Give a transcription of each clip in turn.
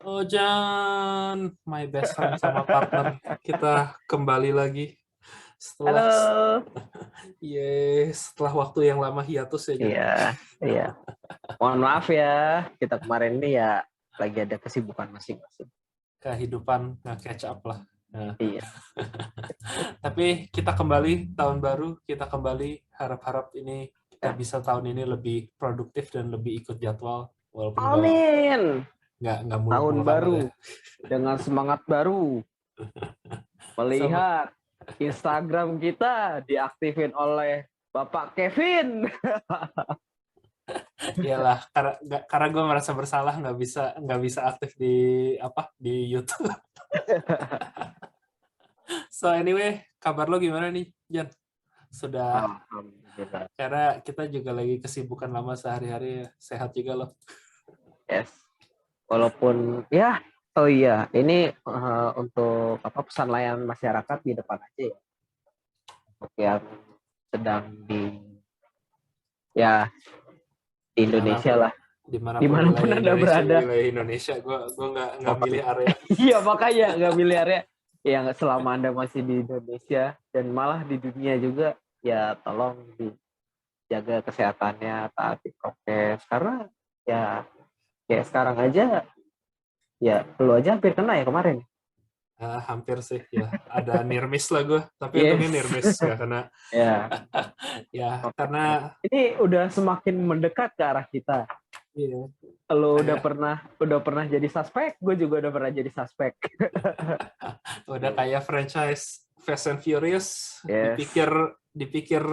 Oh Jan, my best friend sama partner, kita kembali lagi setelah Halo. setelah waktu yang lama hiatus ya Jan. Iya, iya. Mohon maaf ya, kita kemarin ini ya lagi ada kesibukan masing-masing. Kehidupan nggak catch up lah. Nah, Iya. tapi kita kembali tahun baru, kita kembali harap-harap ini kita Ya. bisa tahun ini lebih produktif dan lebih ikut jadwal walaupun Amin. nggak Tahun muluk-muluk amat ya. baru dengan semangat baru. Sama, Melihat Instagram kita diaktifin oleh Bapak Kevin. iyalah karena gue merasa bersalah nggak bisa aktif di YouTube. So anyway, kabar lo gimana nih, Jan? Sudah, Alhamdulillah. karena kita juga lagi kesibukan lama sehari-hari ya. Sehat juga lo. Yes. Walaupun ya, oh iya, ini untuk pesan layanan masyarakat di depan aja ya. Untuk yang sedang di Indonesia lah, dimanapun Anda berada. Wilayah Indonesia, gue nggak milih area. Iya, makanya nggak milih area. Yang selama Anda masih di Indonesia dan malah di dunia juga, ya tolong dijaga kesehatannya, taati prokes. Karena ya sekarang aja, ya lu aja hampir kena ya kemarin. Hampir sih ya. Ada near miss lah gue, tapi Yes. untungnya near miss nggak kena. Ya. Ya, Okay. karena Ini udah semakin mendekat ke arah kita. iya. Lo udah pernah jadi suspek, gue juga udah pernah jadi suspek. Udah kayak franchise Fast and Furious. Yes. Dipikir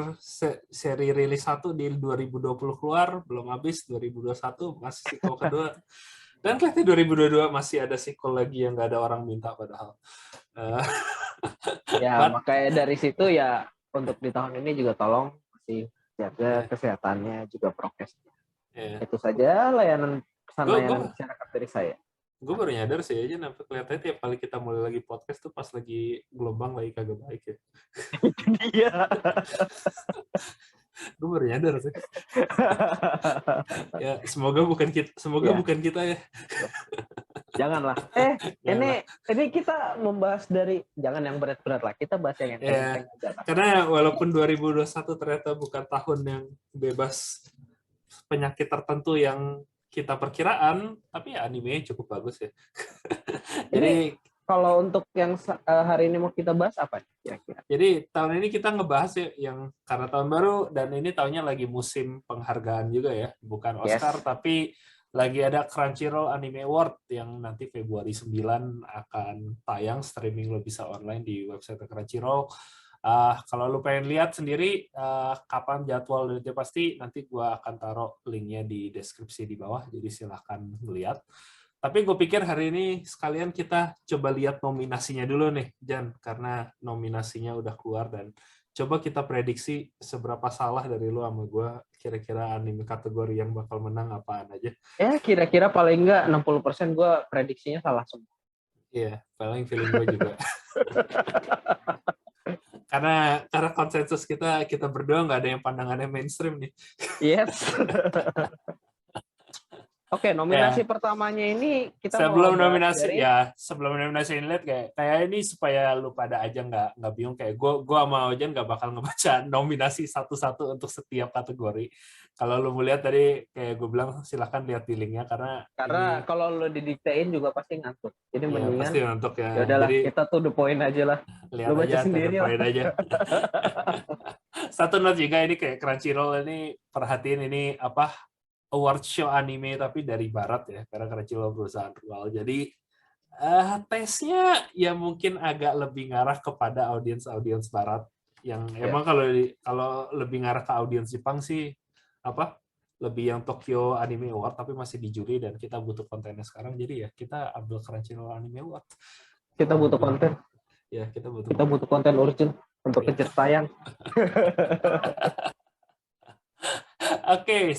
seri rilis 1 di 2020 keluar, belum habis 2021 masih sequel kedua. Dan kayaknya 2022 masih ada sequel lagi yang nggak ada orang minta padahal. Ya, makanya dari situ ya untuk di tahun ini juga tolong masih jaga kesehatannya juga prokesnya. Itu saja pesan layanan masyarakat dari saya. Gue baru nyadar sih aja, kelihatannya tiap kali kita mulai lagi podcast tuh pas lagi gelombang lagi kagak baik ya. Iya. Gue baru nyadar sih. Ya, semoga bukan kita ya. Janganlah. Ini kita membahas dari jangan yang berat-berat lah. Kita bahas yang enteng-enteng aja lah. Karena walaupun 2021 ternyata bukan tahun yang bebas penyakit tertentu yang kita perkiraan, tapi ya animenya cukup bagus ya. Jadi kalau untuk yang hari ini mau kita bahas apa kira-kira? Jadi tahun ini kita ngebahas ya yang karena tahun baru dan ini tahunnya lagi musim penghargaan juga ya, bukan Oscar tapi lagi ada Crunchyroll Anime Award yang nanti Februari 9 akan tayang, streaming lo bisa online di website Crunchyroll. Kalau lo pengen lihat sendiri kapan jadwal dan pasti nanti gue akan taruh linknya di deskripsi di bawah, jadi silahkan lihat. Tapi gue pikir hari ini sekalian kita coba lihat nominasinya dulu nih, Jan, karena nominasinya udah keluar dan coba kita prediksi seberapa salah dari lu sama gue, kira-kira anime kategori yang bakal menang apaan aja. Ya, kira-kira paling enggak 60% gue prediksinya salah semua. Iya, paling feeling gue juga. karena konsensus kita berdua nggak ada yang pandangannya mainstream nih. Yes. Oke, nominasi pertamanya ini kita sebelum nominasi ini lihat kayak ini supaya lu pada aja nggak bingung, kayak gue sama Ojan nggak bakal ngebaca nominasi satu-satu untuk setiap kategori. Kalau lu mau lihat tadi kayak gue bilang silahkan lihat di linknya karena kalau lu didiktein juga pasti ngantuk. Jadi mendingan pasti ngantuk ya. Yaudahlah, kita tuh the point aja lah. Lihat lu baca aja, sendiri lah. aja. Satu note juga ini kayak Crunchyroll ini perhatiin ini award show anime tapi dari barat ya, karena Crunchyroll perusahaan luar. Jadi tesnya ya mungkin agak lebih ngarah kepada audiens barat yang emang kalau lebih ngarah ke audiens Jepang sih lebih yang Tokyo Anime Award, tapi masih di juri dan kita butuh kontennya sekarang, jadi ya kita ambil Crunchyroll Anime Award. Kita butuh konten. Ya, kita butuh konten urgent untuk kejar tayang. Oke,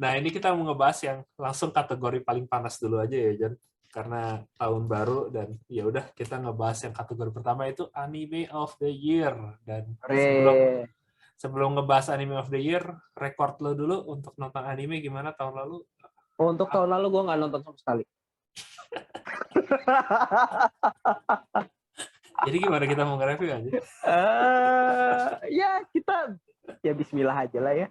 nah ini kita mau ngebahas yang langsung kategori paling panas dulu aja ya, Jan. Karena tahun baru dan ya udah kita ngebahas yang kategori pertama itu Anime of the Year. Dan sebelum ngebahas Anime of the Year, record lo dulu untuk nonton anime gimana tahun lalu? Untuk tahun lalu gue nggak nonton sama sekali. Jadi gimana kita mau nge-review aja? Ya kita ya Bismillah aja lah ya.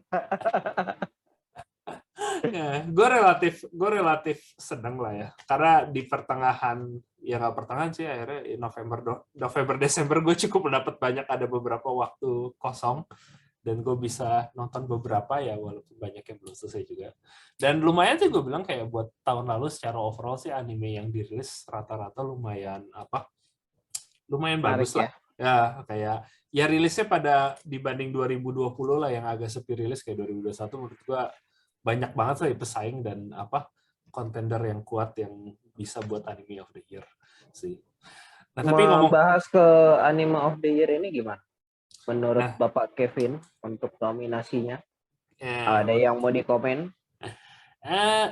Ya, gue relatif seneng lah ya, karena di pertengahan, ya nggak pertengahan sih, akhirnya November Desember gue cukup mendapat banyak, ada beberapa waktu kosong dan gue bisa nonton beberapa ya, walaupun banyak yang belum selesai juga. Dan lumayan sih gue bilang, kayak buat tahun lalu secara overall sih anime yang dirilis rata-rata lumayan Menarik bagus lah ya, kayak ya rilisnya pada dibanding 2020 lah yang agak sepi rilis, kayak 2021 menurut gue banyak banget sih pesaing dan kontender yang kuat yang bisa buat anime of the year sih. Nah, tapi bahas ke anime of the year ini gimana? Menurut Bapak Kevin untuk nominasinya, ada yang mau dikomen?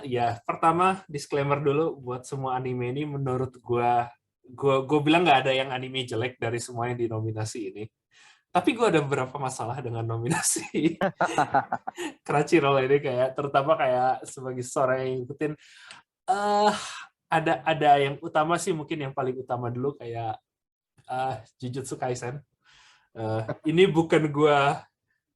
Ya, pertama disclaimer dulu buat semua anime ini, menurut gue bilang nggak ada yang anime jelek dari semua yang dinominasi ini. Tapi gue ada beberapa masalah dengan nominasi Crunchyroll ini, kayak terutama kayak sebagai seorang yang ngikutin, ada yang utama sih, mungkin yang paling utama dulu kayak Jujutsu Kaisen. Ini bukan gue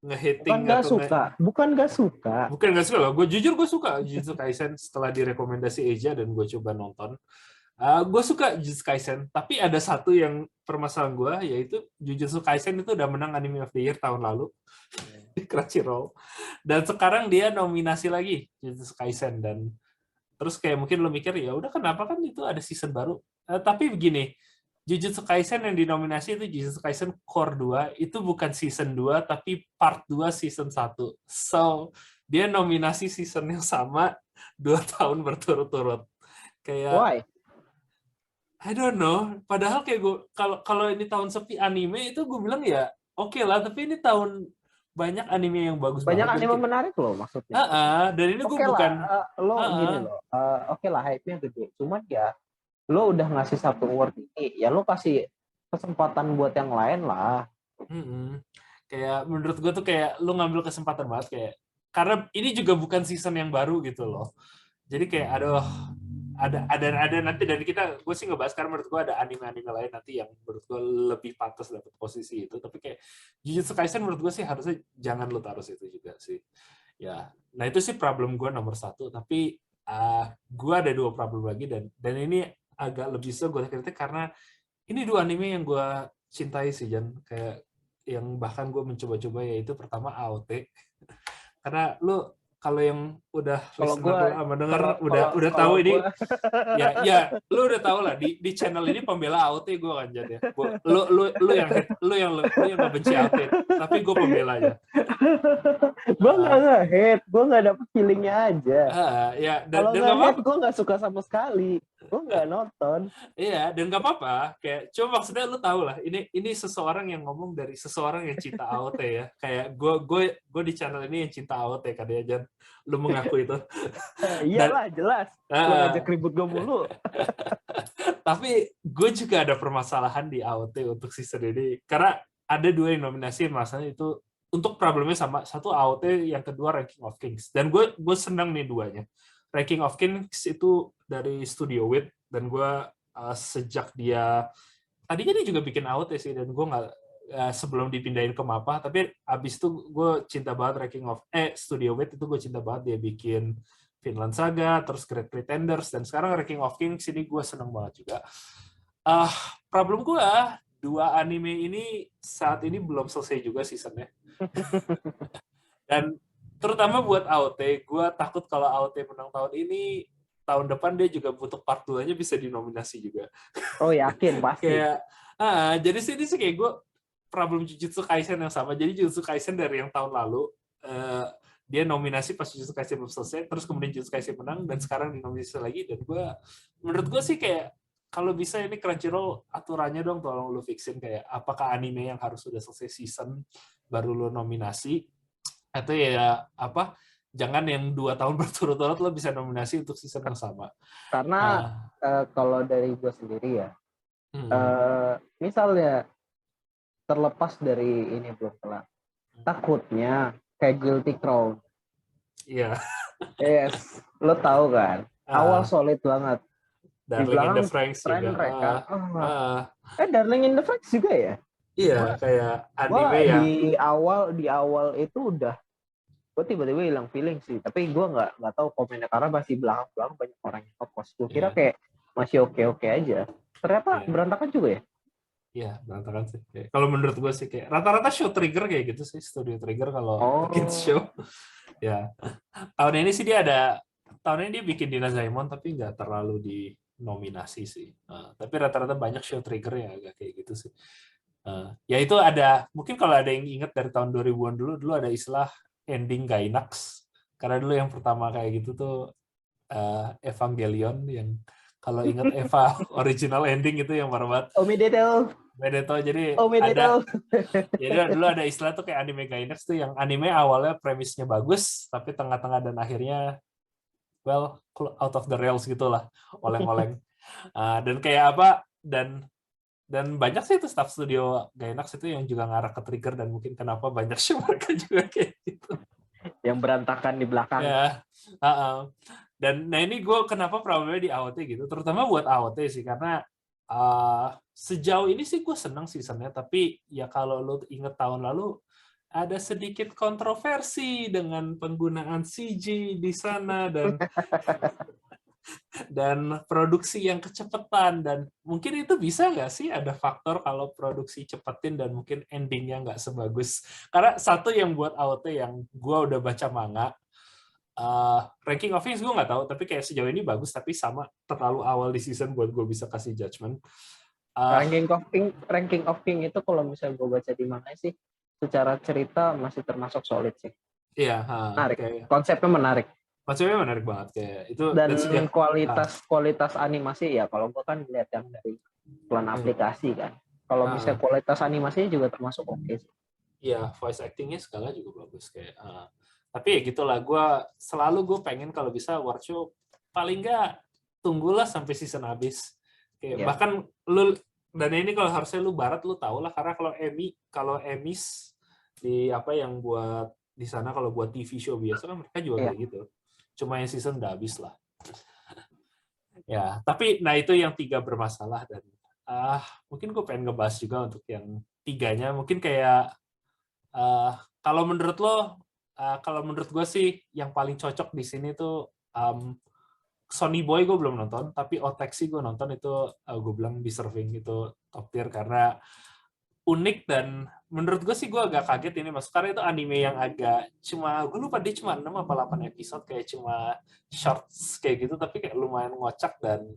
nge-hating atau bukan gak suka loh. Gue jujur gue suka Jujutsu Kaisen setelah direkomendasi Eja dan gue coba nonton. Gue suka Jujutsu Kaisen, tapi ada satu yang permasalahan gue, yaitu Jujutsu Kaisen itu udah menang Anime of the Year tahun lalu di Crunchyroll, dan sekarang dia nominasi lagi Jujutsu Kaisen, dan terus kayak mungkin lo mikir, ya udah kenapa, kan itu ada season baru. Tapi begini, Jujutsu Kaisen yang dinominasi itu Jujutsu Kaisen Core 2, itu bukan season 2 tapi part 2 season 1. So, dia nominasi season yang sama 2 tahun berturut-turut. Kayak why? I don't know. Padahal kayak gue, kalau ini tahun sepi anime itu gue bilang ya oke lah, tapi ini tahun banyak anime yang bagus banyak banget. Banyak anime menarik loh maksudnya. Dan ini gue bukan gini loh. Oke lah, hype-nya gede. Cuman ya lo udah ngasih satu award ini, ya lo kasih kesempatan buat yang lain lah. Kayak menurut gue tuh kayak lo ngambil kesempatan banget, kayak karena ini juga bukan season yang baru gitu loh. Jadi kayak aduh, ada nanti dari kita, gue sih ngebahas karena menurut gue ada anime-anime lain nanti yang menurut gue lebih pantas dapat posisi itu, tapi kayak Jujutsu Kaisen menurut gue sih harusnya jangan lo taruh itu juga sih ya. Nah itu sih problem gue nomor 1, tapi gue ada 2 problem lagi, dan ini agak lebih gue kritik karena ini 2 anime yang gue cintai sih, Jan, kayak yang bahkan gue mencoba-coba, yaitu pertama AOT. Karena lo kalau yang udah listener sama denger udah tahu ini ya lu udah tahu lah, di channel ini pembela AOT gue kan, jadi lu yang ngebenci AOT, tapi gue pembelanya. Gue nggak hate, gue nggak dapet feelingnya aja. Ya, kalau nggak hate gue nggak suka sama sekali, gue nggak nonton. Iya, dan nggak apa-apa. Kayak cuma maksudnya lu tahu lah, ini seseorang yang ngomong dari seseorang yang cinta AOT ya. Kayak gue di channel ini yang cinta AOT kan ya, Jan. Lu mengaku itu. Iyalah, jelas. Lu ngajak ribut gue mulu. Tapi gue juga ada permasalahan di AOT untuk season ini, karena ada 2 yang nominasi, masalahnya itu untuk problemnya sama, satu AOT, yang kedua Ranking of Kings. Dan gue senang nih 2-nya. Ranking of Kings itu dari Studio Wit, dan gue sejak dia tadinya dia juga bikin AOT sih, dan gue nggak sebelum dipindahin ke MAPPA, tapi abis itu gue cinta banget Studio Wit itu gue cinta banget, dia bikin Vinland Saga, terus Great Pretenders, dan sekarang Ranking of Kings ini gue seneng banget juga. Problem gue, 2 anime ini saat ini belum selesai juga seasonnya. Dan terutama buat AOT, gue takut kalau AOT menang tahun ini, tahun depan dia juga butuh part 2-nya bisa dinominasi juga. Oh yakin, pasti. Kayak, jadi sih ini sih kayak gue problem Jujutsu Kaisen yang sama. Jadi Jujutsu Kaisen dari yang tahun lalu, dia nominasi pas Jujutsu Kaisen belum selesai, terus kemudian Jujutsu Kaisen menang, dan sekarang dinominasi lagi. Dan menurut gue sih kayak, kalau bisa ini Crunchyroll aturannya dong, tolong lu fixin kayak apakah anime yang harus sudah selesai season baru lu nominasi, atau ya jangan yang 2 tahun berturut-turut lo bisa nominasi untuk season yang sama. Karena kalau dari gue sendiri ya, misalnya terlepas dari ini belum kelar, takutnya kayak Guilty Crown. Iya. Yes, lo tahu kan, awal solid banget, Di Darling in the belakang Franxx train juga. mereka. Ah. Darling in the Franxx juga ya? Iya, kayak Gua anime yang di awal itu udah gue tiba-tiba hilang feeling sih, tapi gue nggak tahu komennya karena masih belakang banyak orang yang ngepost. Gue kira ya, kayak masih oke aja, ternyata ya, berantakan juga ya. ya, berantakan sih. Kalau menurut gue sih kayak rata-rata show trigger kayak gitu sih, Studio Trigger kalau bikin show. Oh, Ya, tahun ini sih dia ada, tahun ini dia bikin Dinazaimon tapi nggak terlalu dinominasi sih. Tapi rata-rata banyak show trigger yang agak kayak gitu sih. Ya itu ada, mungkin kalau ada yang ingat dari tahun 2000-an dulu ada istilah ending Gainax. Karena dulu yang pertama kayak gitu tuh Evangelion yang kalau ingat Eva original ending itu yang parah banget. Omedetou. Medeto, jadi Omedetou. jadi dulu ada istilah tuh kayak anime Gainax tuh yang anime awalnya premisnya bagus tapi tengah-tengah dan akhirnya well out of the rails gitulah, oleng-oleng. Dan kayak apa dan banyak sih itu staff studio Gainax itu yang juga ngarah ke trigger dan mungkin kenapa banyak sih mereka juga kayak gitu. Yang berantakan di belakang. Ya, dan nah ini gue kenapa problemnya di AOT gitu, terutama buat AOT sih karena sejauh ini sih gue seneng seasonnya, tapi ya kalau lo inget tahun lalu ada sedikit kontroversi dengan penggunaan CG di sana dan produksi yang kecepatan, dan mungkin itu bisa nggak sih ada faktor kalau produksi cepetin dan mungkin endingnya nggak sebagus, karena satu yang buat AOT yang gue udah baca manga, Ranking of Kings gue nggak tahu, tapi kayak sejauh ini bagus, tapi sama terlalu awal di season buat gue bisa kasih judgement. Ranking of King itu kalau misalnya gue baca di mana sih, secara cerita masih termasuk solid sih. Iya, Menarik. kayak Konsepnya menarik. konsepnya menarik banget kayak itu. Dan kualitas animasi ya kalau gue kan lihat yang dari plan aplikasi kan. Kalau misalnya kualitas animasinya juga termasuk oke sih. Iya, voice actingnya segala juga bagus kayak. Tapi ya gitulah, gue pengen kalau bisa workshop paling nggak tunggulah sampai season habis. Kayak bahkan lu, dan ini kalau harusnya lu barat lu tau lah, karena kalau Emmys di apa yang buat di sana kalau buat TV show biasa kan mereka juga kayak gitu. Cuma yang season udah habis lah. Ya, tapi nah itu yang 3 bermasalah, dan mungkin gue pengen ngebahas juga untuk yang 3-nya. Mungkin kayak kalau menurut lo, kalau menurut gue sih yang paling cocok di sini tuh Sonny Boy gue belum nonton, tapi Otaxi gue nonton, itu gue bilang deserving, itu top tier karena unik, dan menurut gue sih gue agak kaget ini masuk karena itu anime yang agak gue lupa dia cuma 6 apa 8 episode, kayak cuma shorts kayak gitu, tapi kayak lumayan ngocak dan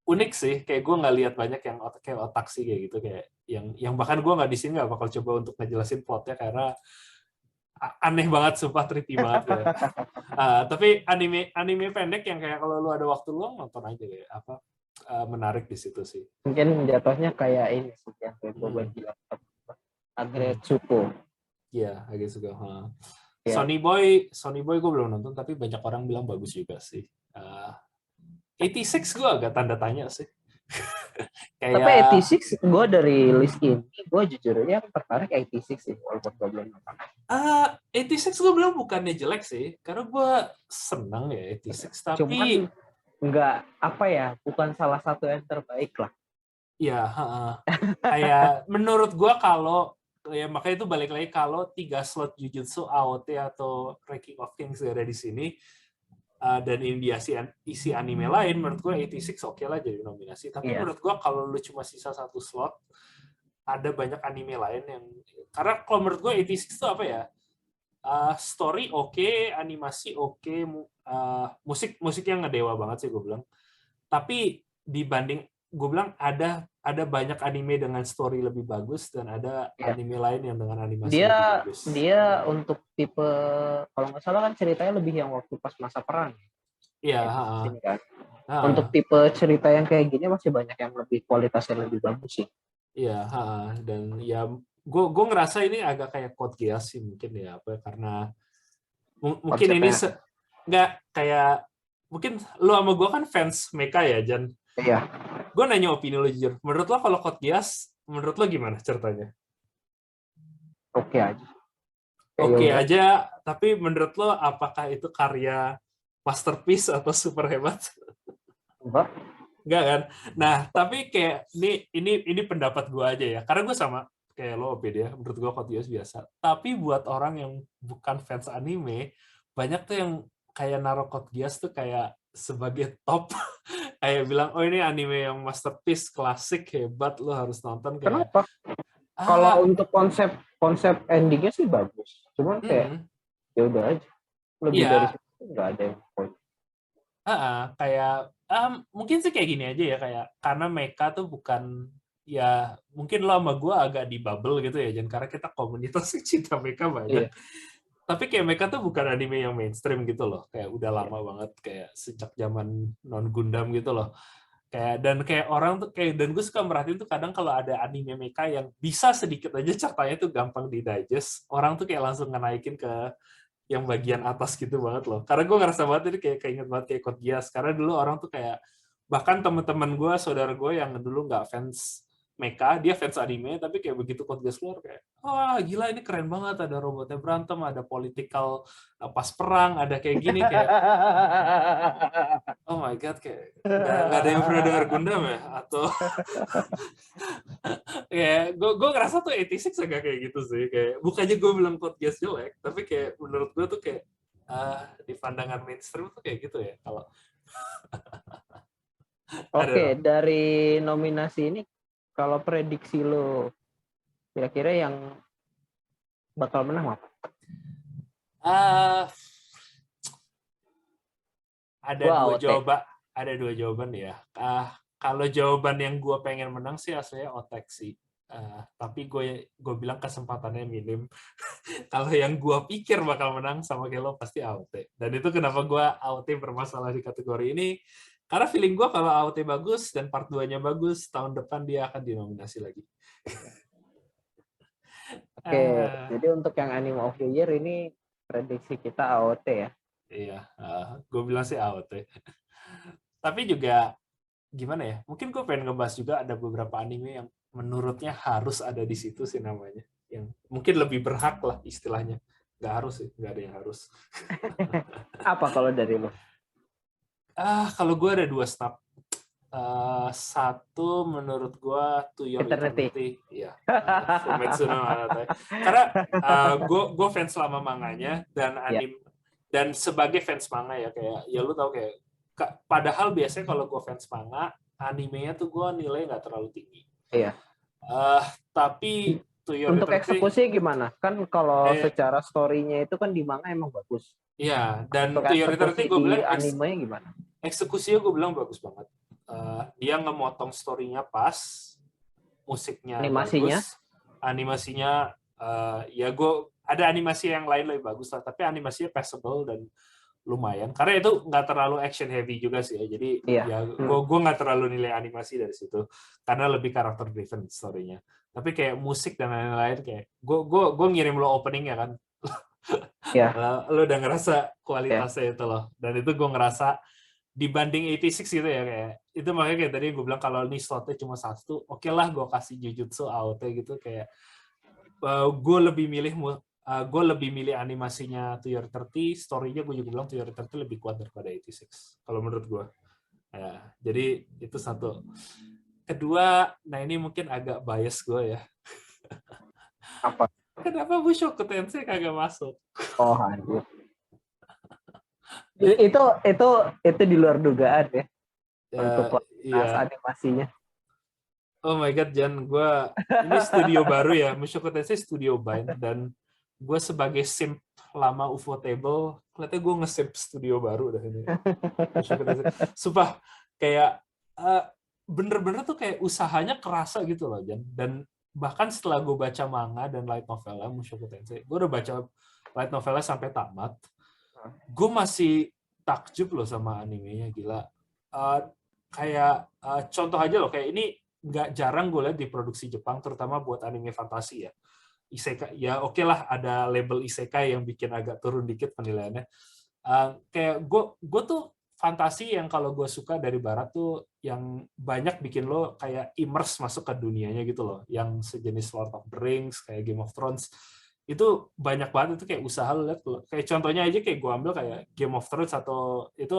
unik sih, kayak gue nggak lihat banyak yang kayak Otaxi kayak gitu, kayak yang bahkan gue nggak di sini nggak bakal coba untuk ngejelasin plotnya karena aneh banget, sumpah trippy banget kayak. Tapi anime pendek yang kayak kalau lu ada waktu luang nonton aja kayak menarik di situ sih. Mungkin jatuhnya kayak ini sih yang kayak gue bilang Agretsuko. Iya, Agretsuko. Sonny Boy gue belum nonton, tapi banyak orang bilang bagus juga sih. 86 gue agak tanda tanya sih. Tapi 86 gue dari list ini gue jujur aja tertarik 86 sih, walaupun gue belum nonton. 86 gue bilang bukannya jelek sih, karena gue senang ya 86, tapi cuman nggak apa ya, bukan salah satu yang terbaik lah. Iya, kayak menurut gue kalau ya makanya itu balik lagi, kalau 3 slot Jujutsu, AOT atau Ranking of Kings ada di sini, dan ini isi anime lain, menurut gue 86 oke lah jadi nominasi. Tapi menurut gue kalau lu cuma sisa 1 slot, ada banyak anime lain yang, karena kalau menurut gue 86 itu apa ya, story oke, animasi oke, musik yang ngedewa banget sih gue bilang. Tapi dibanding, gue bilang ada banyak anime dengan story lebih bagus dan ada anime lain yang dengan animasi lebih bagus. Dia untuk tipe, kalau nggak salah kan ceritanya lebih yang waktu pas masa perang. Iya. Kan? Untuk tipe cerita yang kayak gini masih banyak yang lebih kualitasnya lebih bagus sih. Iya, dan ya gue ngerasa ini agak kayak Code Geass sih mungkin ya, karena mungkin ini nggak kayak, mungkin lu sama gue kan fans mecha ya, Jan. Iya. Gue nanya opini lo jujur. Menurut lo kalau Code Geass, menurut lo gimana ceritanya? Oke aja. Oke aja, tapi menurut lo apakah itu karya masterpiece atau super hebat? Enggak. Enggak kan? Nah, tapi kayak ini pendapat gue aja ya. Karena gue sama kayak lo Oped ya, menurut gue Code Geass biasa. Tapi buat orang yang bukan fans anime, banyak tuh yang kayak naruh Code Geass tuh kayak sebagai top. Kayak bilang, oh ini anime yang masterpiece, klasik, hebat, lo harus nonton kayak. Kenapa? Kalau untuk konsep endingnya sih bagus. Cuman kayak ya udah aja. Lebih dari iya, situ nggak ada yang poin. kayak mungkin sih kayak gini aja ya, kayak karena mecha tuh bukan ya mungkin lo sama gue agak di bubble gitu ya, Jan, karena kita komunitas cinta mecha banyak. Iya. Tapi kayak mecha tuh bukan anime yang mainstream gitu loh, kayak udah lama banget, kayak sejak zaman non Gundam gitu loh. Kayak orang tuh kayak, dan gue suka merhatiin tuh kadang kalau ada anime mecha yang bisa sedikit aja ceritanya tuh gampang di digest, orang tuh kayak langsung ngenaikin ke yang bagian atas gitu banget loh. Karena gue ngerasa banget ini kayak keinget banget kayak Code Geass. Karena dulu orang tuh kayak, bahkan teman-teman gue, saudara gue yang dulu nggak fans mecha, dia fans anime, tapi kayak begitu Code Geass keluar kayak, wah gila ini keren banget, ada robotnya berantem, ada political pas perang, ada kayak gini, kayak oh my god, kayak nggak ada yang pernah dengar Gundam ya, atau ya gue ngerasa tuh 86 agak kayak gitu sih, kayak bukannya gue bilang Code Geass jelek, tapi kayak menurut gue tuh kayak di pandangan mainstream tuh kayak gitu ya kalau Oke, ada. dari nominasi ini kalau prediksi lo kira-kira yang bakal menang apa? uh, ada Gua dua AOT. jawaban ya. Kalau jawaban yang gue pengen menang sih aslinya Otek sih. Tapi gue bilang kesempatannya minim. Kalau yang gue pikir bakal menang sama kayak lo pasti AOT. Dan itu kenapa gue AOT bermasalah di kategori ini. Karena feeling gue kalau AOT bagus dan part 2-nya bagus, tahun depan dia akan dinominasi lagi. Oke, jadi untuk yang Anime of the Year ini prediksi kita AOT ya. Iya, gue bilang sih AOT. Tapi juga gimana ya? Mungkin gue pengen ngebahas juga ada beberapa anime yang menurutnya harus ada di situ sih namanya. Yang mungkin lebih berhak lah istilahnya. Nggak harus sih, nggak ada yang harus. Apa kalau dari lo? Kalau gue ada dua snap. Satu menurut gue To Your Eternity. Iya. Fumetsu no Hanatai. Karena gue fans lama manganya dan anime dan sebagai fans manga ya kayak ya lu tau kayak padahal biasanya kalau gue fans manga animenya tuh gue nilai nggak terlalu tinggi. Iya. Tapi To Your untuk Eternity, eksekusi gimana? Kan kalau secara story-nya itu kan di manga emang bagus. Iya, dan untuk To Your Eternity gue bilang animenya gimana? Eksekusinya gue bilang bagus banget. Dia ngemotong story-nya pas, musiknya Animasinya? bagus, animasinya ya gue ada animasi yang lain lebih bagus lah, tapi animasinya passable dan lumayan. Karena itu nggak terlalu action heavy juga sih ya, jadi ya gue nggak terlalu nilai animasi dari situ, karena lebih karakter driven story-nya. Tapi kayak musik dan lain-lain kayak gue ngirim lo opening ya kan, lo udah ngerasa kualitasnya itu loh, dan itu gue ngerasa dibanding 86 gitu ya kayak itu makanya kayak tadi gue bilang kalau ini slotnya cuma satu, oke lah gue kasih Jujutsu AOT gitu kayak gue lebih milih animasinya To Your 30, story-nya gue juga bilang To Your 30 lebih kuat daripada 86 kalau menurut gue. Ya, jadi itu satu. Kedua, nah ini mungkin agak bias gue ya. Apa? Kenapa Mushoku Tensei kagak masuk? Oh, anjir. Itu di luar dugaan ya. Untuk kualitas animasinya. Oh my god, Jan, ini studio baru ya, Mushoku Tensei studio Bind, dan gue sebagai simp lama Ufotable, kelihatannya gue nge-simp studio baru dah ini. Mushoku Tensei. Sumpah, kayak bener-bener tuh kayak usahanya kerasa gitu loh, Jan. Dan bahkan setelah gue baca manga dan light novelnya Mushoku Tensei, gue udah baca light novelnya sampai tamat, gue masih takjub loh sama animenya, gila. Kayak contoh aja loh, kayak ini nggak jarang gue lihat di produksi Jepang, terutama buat anime fantasi ya. Isekai, ya oke lah ada label isekai yang bikin agak turun dikit penilaiannya. Kayak gue tuh fantasi yang kalau gue suka dari barat tuh yang banyak bikin lo kayak immerse masuk ke dunianya gitu loh, yang sejenis Lord of the Rings, kayak Game of Thrones, itu banyak banget itu kayak usaha lo lihat. Kayak contohnya aja kayak gue ambil kayak Game of Thrones atau itu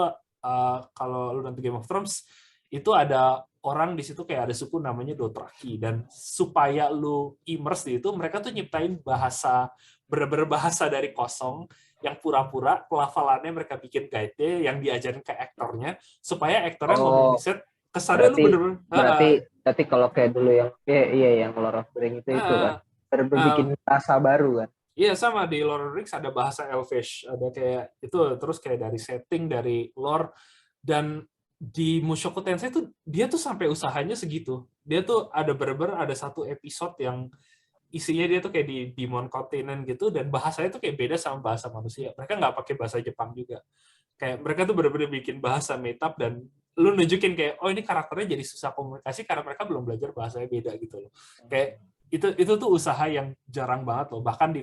kalau lu nonton Game of Thrones itu ada orang di situ kayak ada suku namanya Dothraki, dan supaya lu immerse di itu, mereka tuh nyiptain bahasa bener-bener bahasa dari kosong yang pura-pura pelafalannya mereka bikin guide yang diajarin ke aktornya supaya aktornya ngomong di set kesannya lu berarti bener-bener berarti kalau kayak dulu yang iya yang Lord of the Rings itu kan bikin bahasa baru kan. Iya, sama di Lord of the Rings ada bahasa Elvish, ada kayak itu, terus kayak dari setting, dari lore, dan di Mushoku Tensei tuh dia tuh sampai usahanya segitu. Dia tuh ada bener-bener ada satu episode yang isinya dia tuh kayak di Demon Continent gitu, dan bahasanya tuh kayak beda sama bahasa manusia. Mereka nggak pakai bahasa Jepang juga. Kayak mereka tuh bener-bener bikin bahasa made-up, dan lu nunjukin kayak, oh ini karakternya jadi susah komunikasi karena mereka belum belajar bahasanya beda gitu loh. Kayak itu tuh usaha yang jarang banget loh, bahkan di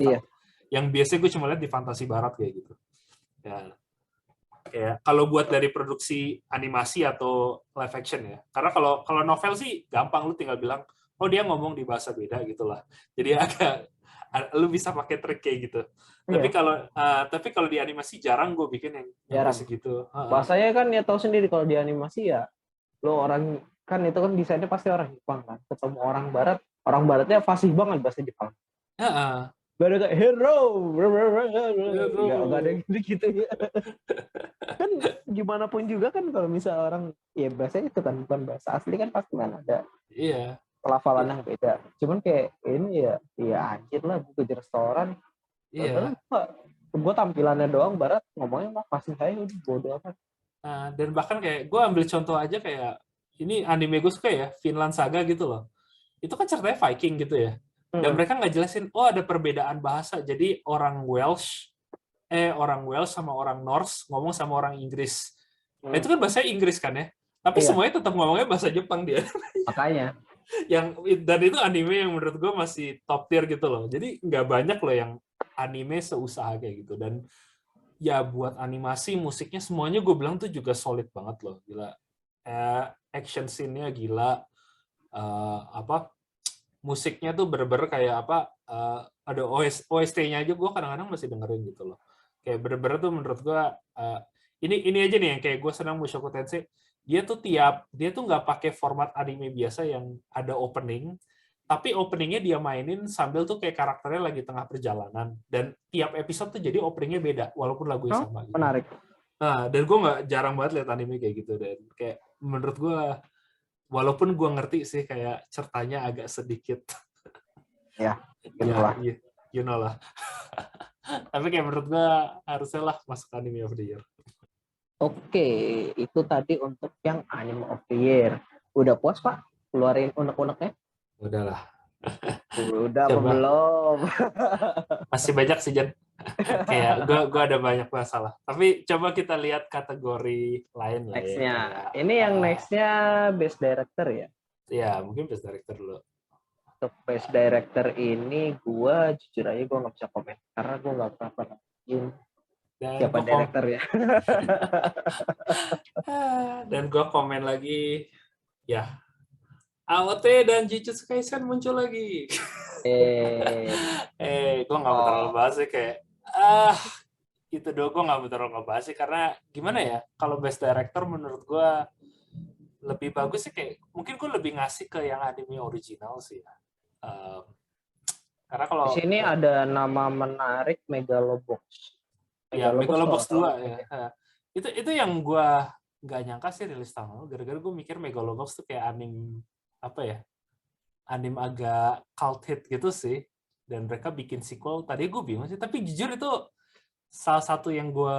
yang biasanya gue cuma lihat di fantasi barat kayak gitu ya. Kayak kalau buat dari produksi animasi atau live action ya, karena kalau novel sih gampang, lu tinggal bilang oh dia ngomong di bahasa beda gitulah, jadi agak lu bisa pakai trik kayak gitu. Tapi kalau di animasi jarang gue bikin yang segitu. Bahasanya kan ya tahu sendiri kalau di animasi ya, lo orang kan itu kan desainnya pasti orang Jepang kan, ketemu orang baratnya fasih banget bahasa Jepang. Gak ada kayak hero, gak ada gitu ya. Kan gimana pun juga kan kalau misal orang ya bahasa itu kan bukan bahasa asli kan pasti kan ada pelafalan yang beda. Cuman kayak ini ya anjir lah, gue ke restoran. Iya. Gue tampilannya doang barat, ngomongnya mah pasti saya udah bodo amat. Dan bahkan kayak gue ambil contoh aja kayak ini anime gue suka ya, Vinland Saga gitu loh. Itu kan ceritanya Viking gitu ya. Dan mereka nggak jelasin, oh ada perbedaan bahasa. Jadi orang Welsh sama orang Norse ngomong sama orang Inggris. Nah, itu kan bahasa Inggris kan ya. Tapi semuanya tetap ngomongnya bahasa Jepang dia. Makanya. Dan itu anime yang menurut gue masih top tier gitu loh. Jadi nggak banyak loh yang anime seusaha kayak gitu. Dan ya buat animasi, musiknya semuanya gue bilang tuh juga solid banget loh. Gila. Action scene-nya gila. Musiknya tuh bener-bener kayak ada OST-nya aja gue kadang-kadang masih dengerin gitu loh. Kayak bener-bener tuh menurut gue ini aja nih yang kayak gue senang Mushoku Tensei, dia tuh nggak pakai format anime biasa yang ada opening, tapi openingnya dia mainin sambil tuh kayak karakternya lagi tengah perjalanan, dan tiap episode tuh jadi openingnya beda walaupun lagunya sama gitu. Menarik. Nah, dan gue jarang banget lihat anime kayak gitu, dan kayak menurut gue walaupun gue ngerti sih kayak ceritanya agak sedikit you know lah. Tapi kayak menurut gue harusnya lah masuk anime of the year. Oke, itu tadi untuk yang anime of the year. Udah puas Pak? Keluarin unek-uneknya? Udahlah. Udah apa belum? Masih banyak sih Jan. Kayak gue ada banyak masalah. Tapi coba kita lihat kategori lain lah. Next-nya. Ini yang next-nya Best Director ya? Iya, mungkin Best Director dulu. Untuk Best Director ini gue jujur aja gue nggak bisa komen. Karena gue nggak pernah perhatiin siapa director ya. Dan gue komen lagi, ya AOT dan Jujutsu Kaisen muncul lagi. Gue nggak mau terlalu bahas sih, kayak itu doang gue nggak mau terlalu ngebahas sih, karena gimana ya, kalau Best Director menurut gue lebih bagus sih, kayak mungkin gue lebih ngasih ke yang anime original sih ya. Karena kalau di sini ada nama menarik Megalobox. Megalobox 2 ya. Itu yang gue nggak nyangka sih rilis tahun lalu, gara-gara gue mikir Megalobox tuh kayak anime anime agak cult hit gitu sih, dan mereka bikin sequel. Tadi gue bingung sih, tapi jujur itu salah satu yang gue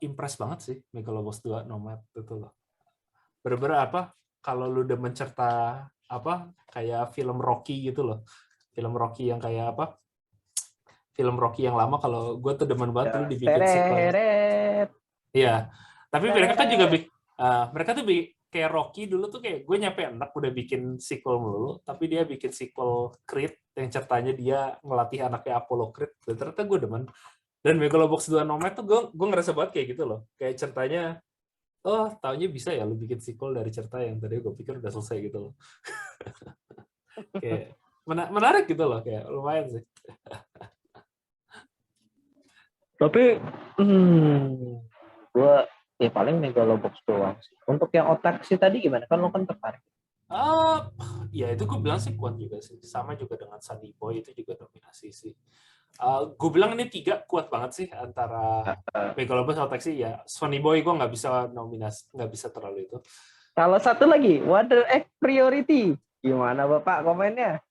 impress banget sih, Megalobox 2 Nomad itu loh. Bener-bener kalau lu udah mencerita kayak film Rocky gitu loh, film Rocky yang kayak film Rocky yang lama, kalau gue tuh demen banget dulu dibikin sequel. Iya, tapi mereka kan juga mereka tuh kayak Rocky dulu tuh kayak gue nyampe enak udah bikin sequel melulu, tapi dia bikin sequel Creed yang ceritanya dia ngelatih anaknya Apollo Creed, dan ternyata gue demen. Dan Megalobox 2 Nomad tuh gue ngerasa banget kayak gitu loh, kayak ceritanya taunya bisa ya lu bikin sequel dari cerita yang tadi gue pikir udah selesai gitu loh. Kayak menarik gitu loh, kayak lumayan sih. Tapi gue Ya paling Megalobox doang sih. Untuk yang otak sih tadi gimana? Kan lo kan tertarik. Ya itu gue bilang sih kuat juga sih. Sama juga dengan Sunny Boy itu juga dominasi sih. Gue bilang ini 3 kuat banget sih antara Megalobox sama Taxi ya. Sunny Boy gue nggak bisa nominasi, nggak bisa terlalu itu. Kalau satu lagi, Wonder Egg Priority. Gimana Bapak komennya?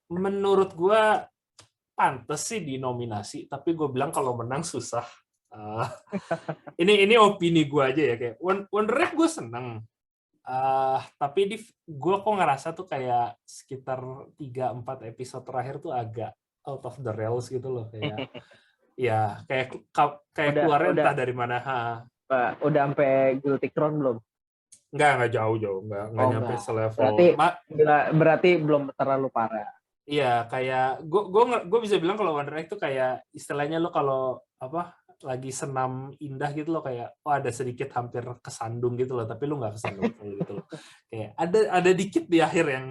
Menurut gue pantes sih dinominasi, tapi gue bilang kalau menang susah. Ini opini gue aja ya, kayak Wonder Egg gue seneng. Tapi gue kok ngerasa tuh kayak sekitar 3-4 episode terakhir tuh agak out of the rails gitu loh, kayak ya kayak keluarnya entah dari mana. Udah sampai Guilty Crown belum? Nggak jauh, nggak nyampe Enggak. selevel. Berarti belum terlalu parah. Iya, kayak gue bisa bilang kalau Wonder Egg tuh kayak istilahnya lo kalau apa lagi senam indah gitu loh, kayak ada sedikit hampir kesandung gitu loh, tapi lo nggak kesandung gitu loh. Kayak ada dikit di akhir yang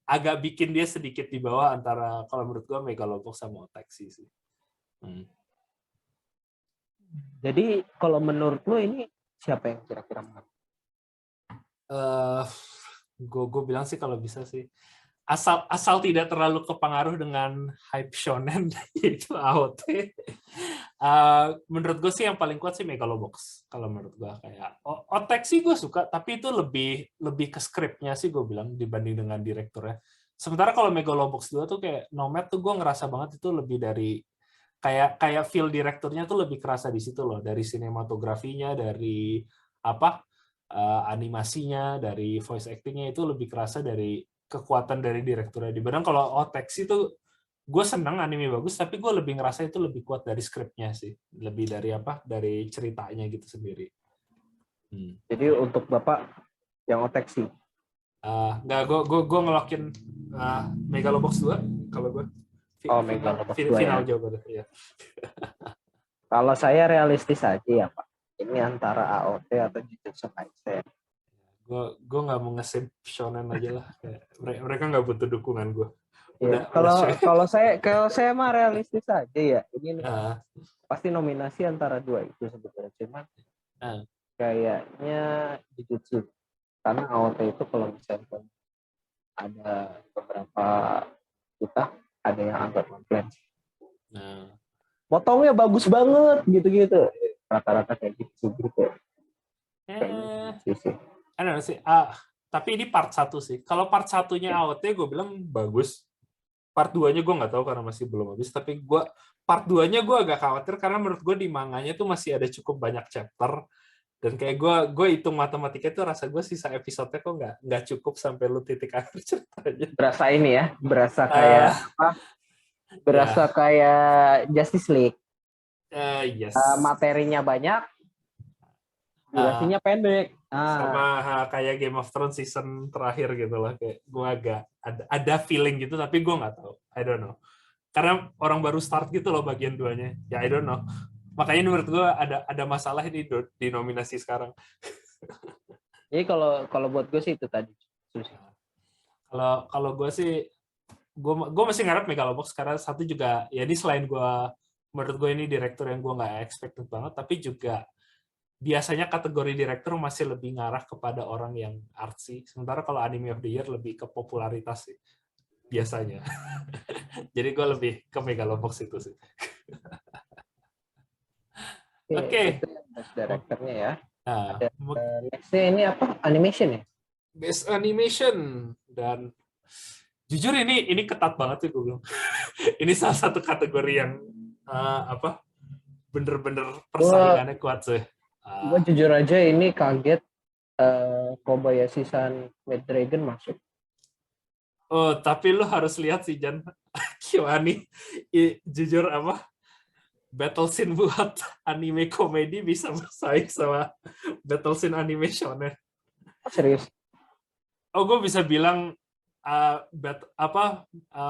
agak bikin dia sedikit di bawah antara kalau menurut gue Megalobox sama Taxi sih. Jadi kalau menurut lo ini siapa yang kira-kira menang? Gue bilang sih kalau bisa sih asal tidak terlalu kepengaruh dengan hype shonen yaitu AOT. Menurut gue sih yang paling kuat sih Megalobox. Kalau menurut gue kayak Otek sih gue suka, tapi itu lebih ke skripnya sih gue bilang dibanding dengan direkturnya. Sementara kalau Megalobox 2 tuh kayak Nomad tuh gue ngerasa banget itu lebih dari kayak feel direkturnya tuh lebih kerasa di situ loh, dari sinematografinya, dari animasinya, dari voice actingnya itu lebih kerasa dari kekuatan dari direkturnya. Dibanding kalau Otex itu gue seneng anime bagus, tapi gue lebih ngerasa itu lebih kuat dari skripnya sih, lebih dari ceritanya gitu sendiri. Jadi untuk Bapak yang Otex sih? Nggak, gue ngelokin Megalobox 2 kalau gue. Megalobox 2 final ya. jawabannya ya. Kalau saya realistis aja ya Pak. Ini antara AOT atau Jujutsu Kaisen. Gue nggak mau nge-save shonen aja lah. Mereka nggak butuh dukungan gue. Ya, kalau saya mah realistis aja ya. Ini pasti nominasi antara 2 itu sebetulnya. Cuman kayaknya Jujutsu. Karena AOT itu kalau misalnya ada beberapa kita ada yang agak komplain. Potongnya bagus banget gitu-gitu. Rata-rata kayak gitu. Ada sih. Tapi ini part 1 sih. Kalau part 1-nya AOT gue bilang bagus. Part 2-nya gue nggak tahu karena masih belum habis. Tapi part 2-nya gue agak khawatir karena menurut gue di manganya tuh masih ada cukup banyak chapter. Dan kayak gue hitung matematika tuh rasa gue sisa episode-nya kok nggak cukup sampai lu titik akhir ceritanya. Berasa ini ya, berasa kayak apa? Berasa kayak Justice League. Yes. Materinya banyak, durasinya pendek. Sama kayak Game of Thrones season terakhir gitu lah, kayak gue agak ada feeling gitu, tapi gue nggak tahu, I don't know. Karena orang baru start gitu loh bagian 2-nya, ya I don't know. Makanya menurut gue ada masalah ini di nominasi sekarang. Jadi kalau buat gue sih itu tadi. Kalau gue sih, gue masih ngarep Megalobox karena satu juga, ya ini selain menurut gue ini direktur yang gue nggak expected banget, tapi juga biasanya kategori direktur masih lebih ngarah kepada orang yang artsy. Sementara kalau Anime of the Year lebih ke popularitas sih, biasanya. Jadi gue lebih ke Megalobox itu sih. Oke. Best directornya ya. Nah, nextnya ini apa? Animation ya? Best Animation. Dan jujur ini ketat banget sih gue bilang. Ini salah satu kategori yang bener-bener persaingannya kuat sih. Gue jujur aja ini kaget Kobayashi-san Red Dragon masuk. Oh, tapi lu harus lihat sih Jan. KyoAni jujur battle scene buat anime komedi bisa bersaing sama battle scene animationnya. Serius? Oh, gue bisa bilang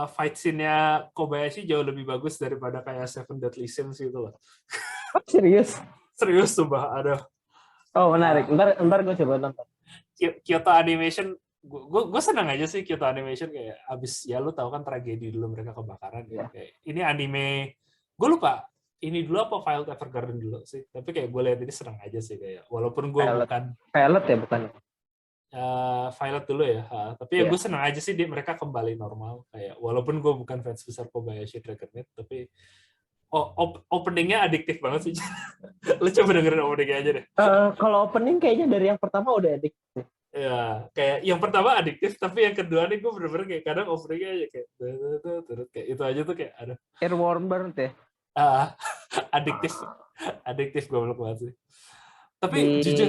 fight scene-nya Kobayashi jauh lebih bagus daripada kayak Seven Deadly Sins gitu loh. Serius? Serius sumpah, ada. Oh, menarik. Ntar gue coba nonton. Kyoto Animation, gue senang aja sih Kyoto Animation, kayak abis ya lu tahu kan tragedi dulu mereka kebakaran ya. Kayak ini anime, gue lupa ini dulu apa Violet Evergarden dulu sih, tapi kayak gue lihat ini senang aja sih kayak walaupun gue Violet. bukan Violet ya bukan? Violet dulu ya, tapi ya Iya. gue senang aja sih mereka kembali normal kayak walaupun gue bukan fans besar Kobayashi Dragon Maid, tapi openingnya adiktif banget sih. Lu coba dengerin openingnya aja deh. Kalau opening kayaknya dari yang pertama udah adiktif. Ya, kayak yang pertama adiktif, tapi yang kedua nih gue bener-bener kayak kadang openingnya aja kayak kayak itu aja tuh kayak aduh. Earwormer deh. Adiktif gue banget sih. Tapi Di jujur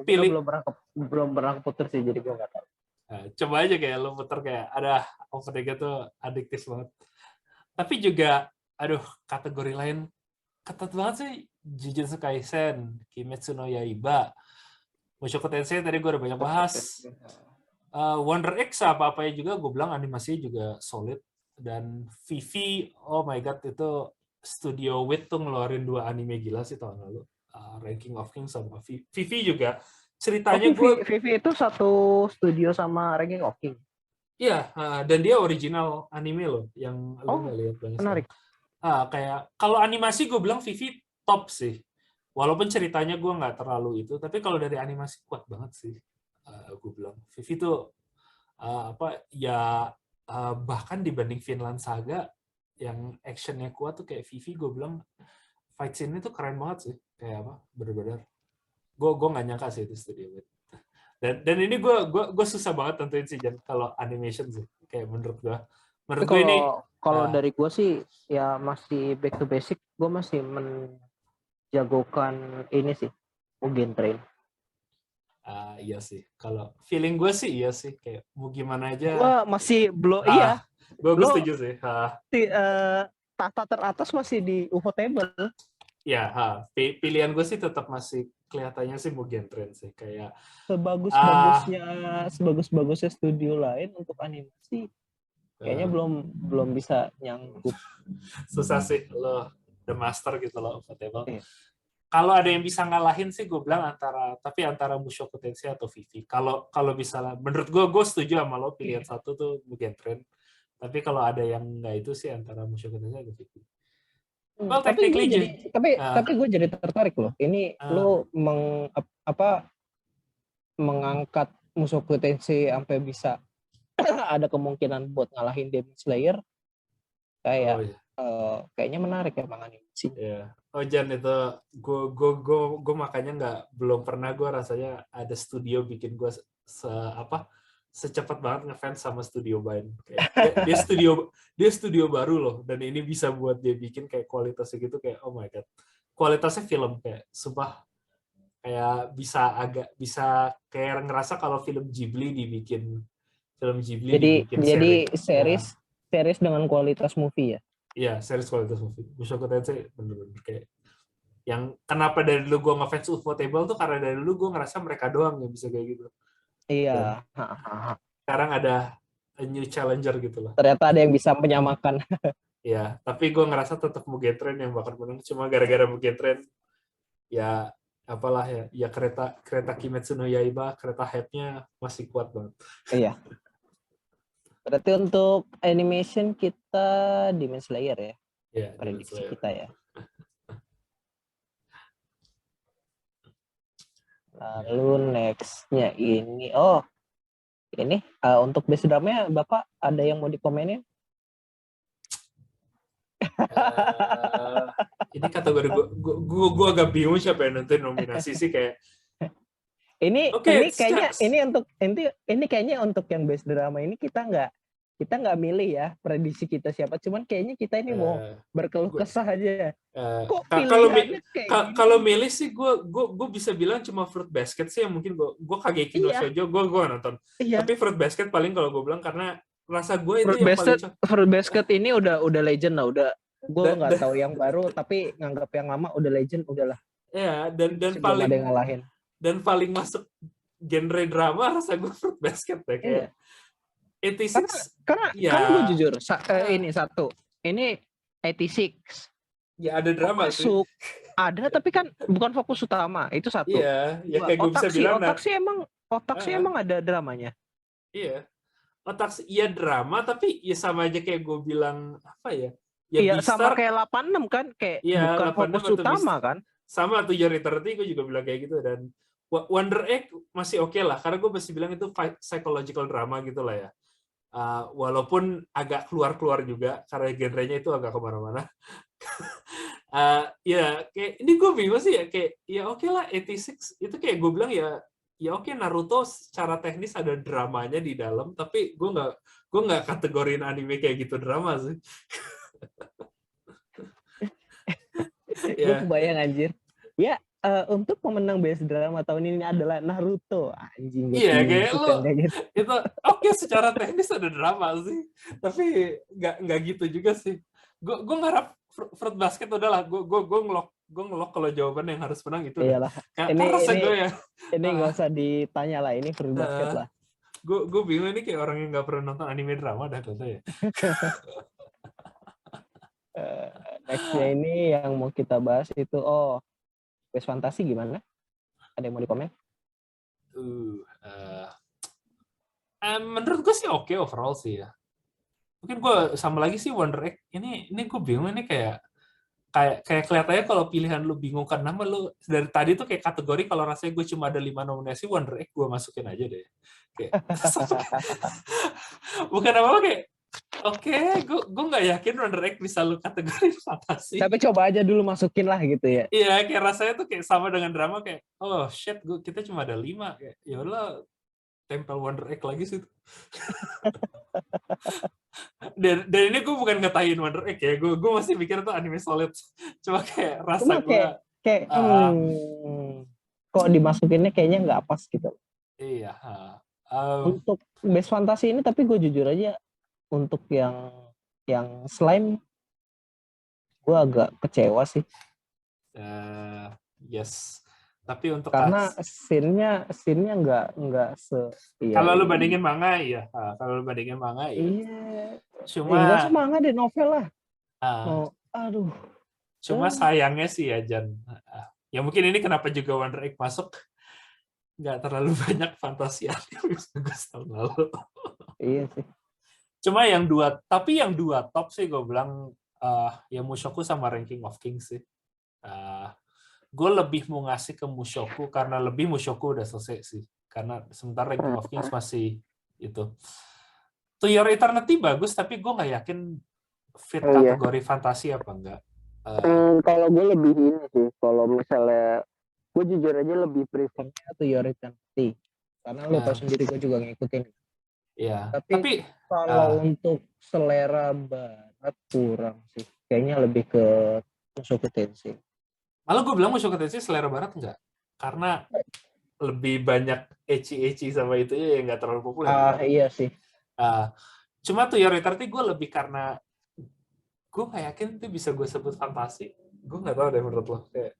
pilih belum pernah puter sih, jadi gue nggak tahu. Coba aja kayak lo puter kayak ada openingnya tuh adiktif banget. Tapi juga aduh, kategori lain ketat banget sih. Jujutsu Kaisen, Kimetsu no Yaiba, Mushoku Tensei tadi gue udah banyak bahas. Wonder X apa-apanya juga gue bilang animasinya juga solid. Dan Vivi, oh my god, itu Studio Wit tuh ngeluarin 2 anime gila sih tahun lalu. Ranking of Kings sama Vivi juga. Ceritanya Vivi itu satu studio sama Ranking of Kings. Iya, dan dia original anime loh, yang lu nggak lihat banyak. Menarik. Kayak kalau animasi gue bilang Vivi top sih. Walaupun ceritanya gue nggak terlalu itu, tapi kalau dari animasi kuat banget sih. Gue bilang Vivi tuh bahkan dibanding Vinland Saga yang actionnya kuat tuh kayak Vivi, gue bilang fight scene-nya tuh keren banget sih. Kayak apa? Bener-bener. Gue nggak nyangka sih itu studio. Dan ini gue susah banget tentuin sih Jan kalau animation sih kayak menurut gue ini kalau dari gue sih ya masih back to basic. Gue masih menjagokan ini sih Mugen Train. Iya sih, kalau feeling gue sih iya sih, kayak mau gimana aja gue masih belum gue setuju sih. Tahta teratas masih di Ufotable. Ya, pilihan gue sih tetap masih kelihatannya sih Mugen Train sih, kayak sebagus-bagusnya studio lain untuk animasi kayaknya belum bisa nyangkut. Susah sih lo the master gitu loh Ufotable. Kalau ada yang bisa ngalahin sih gue bilang antara Mushoku Tensei atau Vivi. Kalau bisa menurut gue setuju sama lo pilihan satu tuh Mugen Train. Tapi kalau ada yang nggak itu sih antara Mushoku Tensei atau Vivi. Well, tapi gue jadi tertarik loh. Ini lo mengangkat Mushoku Tensei sampai bisa ada kemungkinan buat ngalahin Demon Slayer. Kayaknya menarik ya Bang animasi. Yeah. Jan itu gue makanya belum pernah gue rasanya ada studio bikin gue secepat banget ngefans sama studio Bain. Dia studio baru loh, dan ini bisa buat dia bikin kayak kualitasnya gitu kayak oh my god, kualitasnya film kayak sumpah kayak bisa kayak ngerasa kalau film Ghibli dibikin jadi series dengan kualitas movie ya. Iya, series kualitas movie. Mushoku Tensei bener-bener kayak yang kenapa dari dulu gue ngefans Ufotable tuh karena dari dulu gue ngerasa mereka doang yang bisa kayak gitu. Iya. Sekarang ada a new challenger gitu loh. Ternyata ada yang bisa menyamakan. Iya, tapi gue ngerasa tetap Mugen Train yang bakal menang. Cuma gara-gara Mugen Train, ya apalah ya kereta Kimetsu no Yaiba, kereta hype-nya masih kuat banget. Iya. Berarti untuk animation kita Demon Slayer ya? Iya, prediksi kita ya. Lalu next-nya ini, untuk best drama-nya Bapak ada yang mau dikomenin? Ini kategori gue agak bingung siapa yang nentuin nominasi sih kayak. Ini kayaknya untuk yang best drama ini kita nggak milih ya prediksi kita siapa, cuman kayaknya kita ini mau berkeluh kesah aja. Kalau milih sih gue bisa bilang cuma Fruit Basket sih yang mungkin gue Kageki no Shoujo gue nonton. Tapi Fruit Basket paling kalau gue bilang karena rasa gue itu yang paling Fruit Basket ini udah legend lah, gue nggak tahu yang baru tapi nganggap yang lama udah legend udahlah. Ya, dan paling ada yang ngalahin. Dan paling masuk genre drama rasa gue Fruit Basket ya kayak 86. Karena gue jujur ini 86 ya ada drama sih. Ada tapi kan bukan fokus utama, itu satu. Iya, ya kayak gue bisa bilang otak sih emang ada dramanya. Iya. Otak iya drama tapi ya sama aja kayak gue bilang apa ya? Ya Iya, sama Beastars, kayak 86 kan, kayak ya bukan 86 fokus atau utama Beastars. kan. Sama tuh Your Eternity gue juga bilang kayak gitu, dan Wonder Egg masih oke lah, karena gue masih bilang itu psychological drama gitu lah ya. Walaupun agak keluar-keluar juga karena genrenya itu agak kemana-mana. Ya kayak ini gue bingung sih ya, kayak ya oke lah 86 itu kayak gue bilang ya oke, Naruto secara teknis ada dramanya di dalam, tapi gue nggak kategorin anime kayak gitu drama sih. Gue Ya kebayang anjir. Ya, untuk pemenang best drama tahun ini adalah Naruto. Anjing, gue iya, pingin kayak ikut lo yang kayak gitu. itu oke secara teknis ada drama sih, tapi nggak gitu juga sih. Gue ngarap Fruit Basket udahlah, gue ngelok kalau jawaban yang harus menang itu udah. Iyalah. Kan Ini rasa ini gue ya, ini nggak usah ditanya lah. Ini Fruit Basket lah. gue bingung ini kayak orang yang nggak pernah nonton anime drama dah kata ya. Nextnya ini yang mau kita bahas itu, best fantasi gimana? Ada yang mau dikomen? Menurut gue sih oke overall sih ya. Mungkin gue sama lagi sih Wonder Egg. Ini gue bingung, ini kayak kelihatannya kalau pilihan lu bingung kan nama lu dari tadi tuh kayak kategori, kalau rasanya gue cuma ada 5 nominasi, Wonder Egg gue masukin aja deh. Kayak bukan apa-apa, kayak oke, gue nggak yakin Wonder Egg bisa lu kategori fantasi. Tapi coba aja dulu masukin lah gitu ya. Iya, kayak rasanya tuh kayak sama dengan drama, kayak oh shit, kita cuma ada 5, kayak ya udah tempel Wonder Egg lagi sih. Dan ini gue bukan ngetahin Wonder Egg ya, gue masih mikir tuh anime solid, cuma kayak rasa Cuma gue kok dimasukinnya kayaknya nggak pas gitu. iya. Untuk best fantasi ini, tapi gue jujur aja untuk yang slime gue agak kecewa sih. Yes. Tapi untuk karena scene-nya nggak kalau lu bandingin manga, iya. Kalau lu bandingin manga, iya. Iya. Cuma nggak usah manga deh, novel lah. Aduh. Cuma sayangnya sih ya Jan. Ya mungkin ini kenapa juga Wonder Egg masuk, nggak terlalu banyak fantasi anime bagus tahun lalu. Iya sih. Cuma yang dua top sih gue bilang ya Mushoku sama Ranking of Kings sih. Gue lebih mau ngasih ke Mushoku karena Mushoku udah selesai sih. Karena sementara Ranking of Kings masih itu. To Your Eternity bagus, tapi gue nggak yakin fit kategori fantasi apa enggak. Kalau gue lebih ini sih, kalau misalnya gue jujur aja lebih prefernya To Your Eternity. Karena lo tau sendiri gue juga ngikutin. Iya. Tapi kalau untuk selera barat kurang sih. Kayaknya lebih ke Mushoku Tensei. Malah gue bilang Mushoku Tensei selera barat enggak. Karena lebih banyak ecchi sama itu ya, nggak terlalu populer. Iya sih. Cuma To Your Eternity gue lebih karena gue nggak yakin itu bisa gue sebut fantasi. Gue nggak tahu deh menurut lo. Kayak,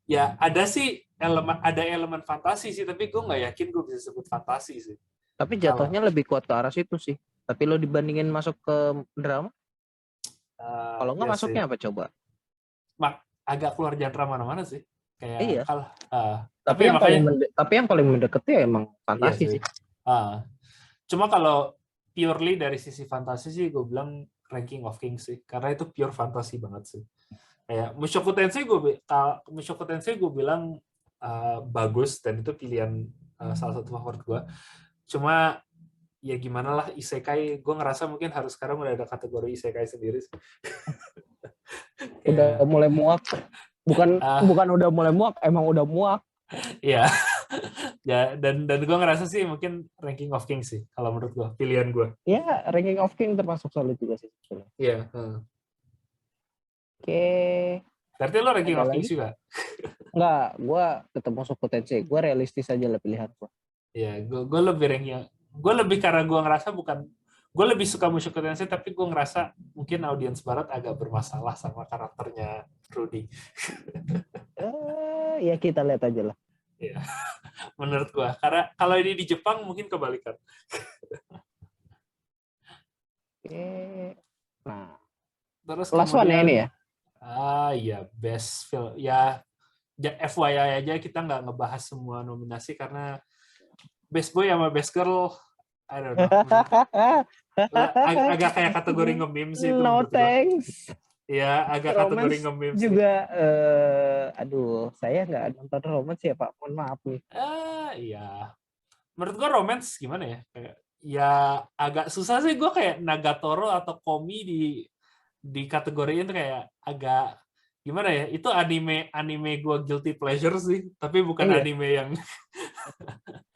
ya ada elemen fantasi sih, tapi gue nggak yakin gue bisa sebut fantasi sih. Tapi jatuhnya lebih kuat ke arah situ sih. Tapi lo dibandingin masuk ke drama? Kalau nggak masuknya sih. Apa coba? Agak keluar genre mana-mana sih. Kayak iya. Tapi yang paling mendekati ya emang fantasi sih. Cuma kalau purely dari sisi fantasi sih gue bilang Ranking of Kings sih, karena itu pure fantasi banget sih. Kayak Mushoku Tensei gue bilang bagus, dan itu pilihan salah satu favorit gue. Cuma ya gimana lah, isekai gue ngerasa mungkin harus sekarang udah ada kategori isekai sendiri sih. Udah mulai muak. Bukan udah mulai muak, emang udah muak. Iya. Ya, dan gue ngerasa sih mungkin Ranking of Kings sih kalau menurut gue, pilihan gue. Ya, Ranking of Kings termasuk solid juga sih. Iya. Oke. Berarti lo Ranking of Kings juga? Enggak, gue tetap Mushoku Tensei. Gue realistis aja lah pilihan gue. Iya, gue lebih ranking. Gue lebih karena gue ngerasa gue lebih suka Mushoku Tensei, tapi gue ngerasa mungkin audiens barat agak bermasalah sama karakternya Rudy. Ya kita lihat aja lah. Iya. Menurut gue, karena kalau ini di Jepang mungkin kebalikan. Oke. Nah, terus last one ini ya? Iya, best film. Ya, FYI aja, kita nggak ngebahas semua nominasi karena Best Boy sama Best Girl I don't know. Agak kayak kategori nge-meme sih itu No menurut gua. thanks. Ya, agak Romance kategori nge-meme sih. juga, aduh, saya nggak nonton romance ya Pak, mohon maaf nih. Iya. Menurut gua romance gimana ya? Kayak ya agak susah sih gua kayak Nagatoro atau Komi di kategorinya tuh kayak agak gimana ya? Itu anime gua guilty pleasure sih, tapi bukan Iya. anime yang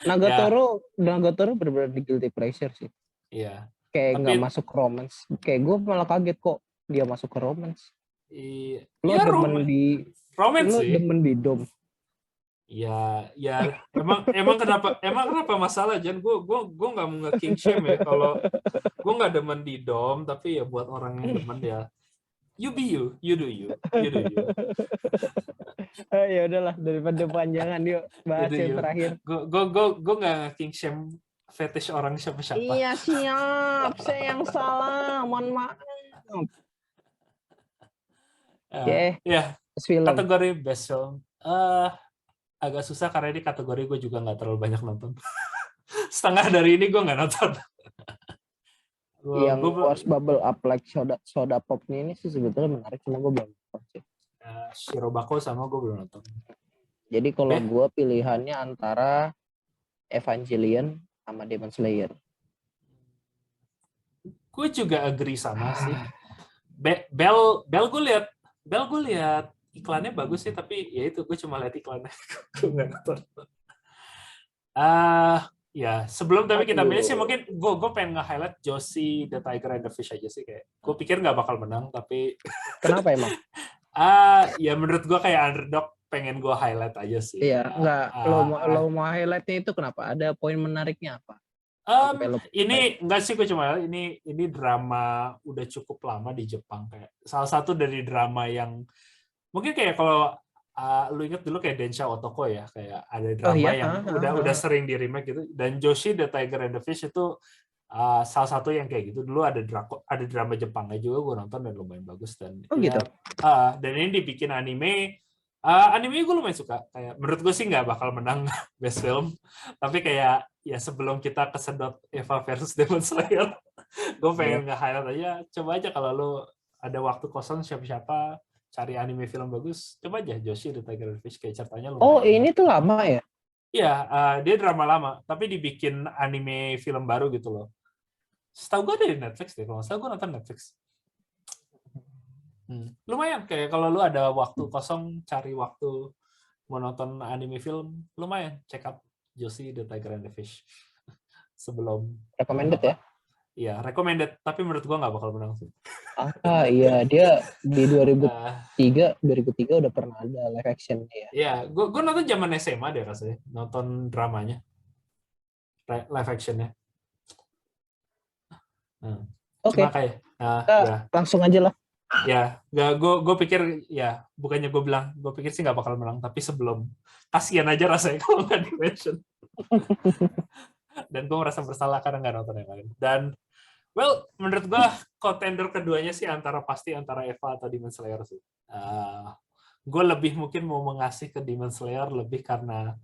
Nagatoro benar-benar di guilty pleasure sih. Iya. Kayak nggak Tapi masuk romance. Kayak gue malah kaget kok dia masuk ke romance. Lo iya demen di romance lo sih. demen di dom. Ya emang kenapa masalah Jan? Gue nggak mau nge-king shame ya kalau gue nggak demen di dom, tapi ya buat orang yang demen ya you be you do you do you. Ya udahlah, daripada panjangan yuk bahas yang terakhir. Gue nggak nge-king shame fetish orang siapa. Iya siap, saya yang salah, mohon maaf. Oke, Ya film. kategori best film agak susah karena ini kategori gue juga nggak terlalu banyak nonton. Setengah dari ini gue nggak nonton. Yang Wars Bubble Up Like Soda Pop ini sih sebetulnya menarik, cuma gue belum nonton sih. Shirobako sama gue belum nonton. Jadi kalau gue pilihannya antara Evangelion sama Demon Slayer. Gue juga agree sama sih. Bell gue lihat iklannya bagus sih, tapi ya itu gue cuma lihat iklannya. Gue nggak nonton. Ya sebelum tapi kita milih sih mungkin gue pengen nge-highlight Josie the Tiger and the Fish aja sih, kayak gue pikir nggak bakal menang tapi kenapa emang? Ya menurut gue kayak underdog, pengen gue highlight aja sih. Iya, enggak lo mau highlightnya itu kenapa? Ada poin menariknya apa? Ini enggak sih, gue cuma ini drama udah cukup lama di Jepang, kayak salah satu dari drama yang mungkin kayak kalau lu inget dulu kayak Densha Otoko ya, kayak ada drama yang udah sering di remake gitu, dan Josie the Tiger and the Fish itu salah satu yang kayak gitu. Dulu ada drama Jepangnya juga gue nonton dan lumayan bagus, dan gitu. Dan ini dibikin anime. Anime gue lumayan suka. Kayak menurut gue sih nggak bakal menang best film, tapi kayak ya sebelum kita kesedot Eva versus Demon Slayer, gue pengen nge-highlight aja. Coba aja kalau lu ada waktu kosong siapa cari anime film bagus, coba aja Josie the Tiger and Fish, kayak ceritanya lumayan. Oh ini tuh lama ya? Iya, dia drama lama, tapi dibikin anime film baru gitu loh. Setahu gue ada di Netflix deh, kalau nggak salah gue nonton Netflix. Lumayan, kayak kalau lu ada waktu kosong, cari waktu mau nonton anime film, lumayan check out Josie the Tiger and the Fish. Sebelum recommended ya? Iya, recommended, tapi menurut gua nggak bakal menang sih. Iya, dia di 2003 udah pernah ada live action ya. Iya, gua nonton zaman SMA deh rasanya, nonton dramanya. Live actionnya. Oke. Ya. Langsung aja lah. Ya, gue pikir ya, bukannya gue pikir sih nggak bakal menang, tapi sebelum kasihan aja rasanya kalau nggak di mention. Dan gue merasa bersalah karena nggak nonton yang lain. Dan well, menurut gue contender keduanya sih pasti antara Eva atau Demon Slayer sih. Gue lebih mungkin mau mengasih ke Demon Slayer lebih karena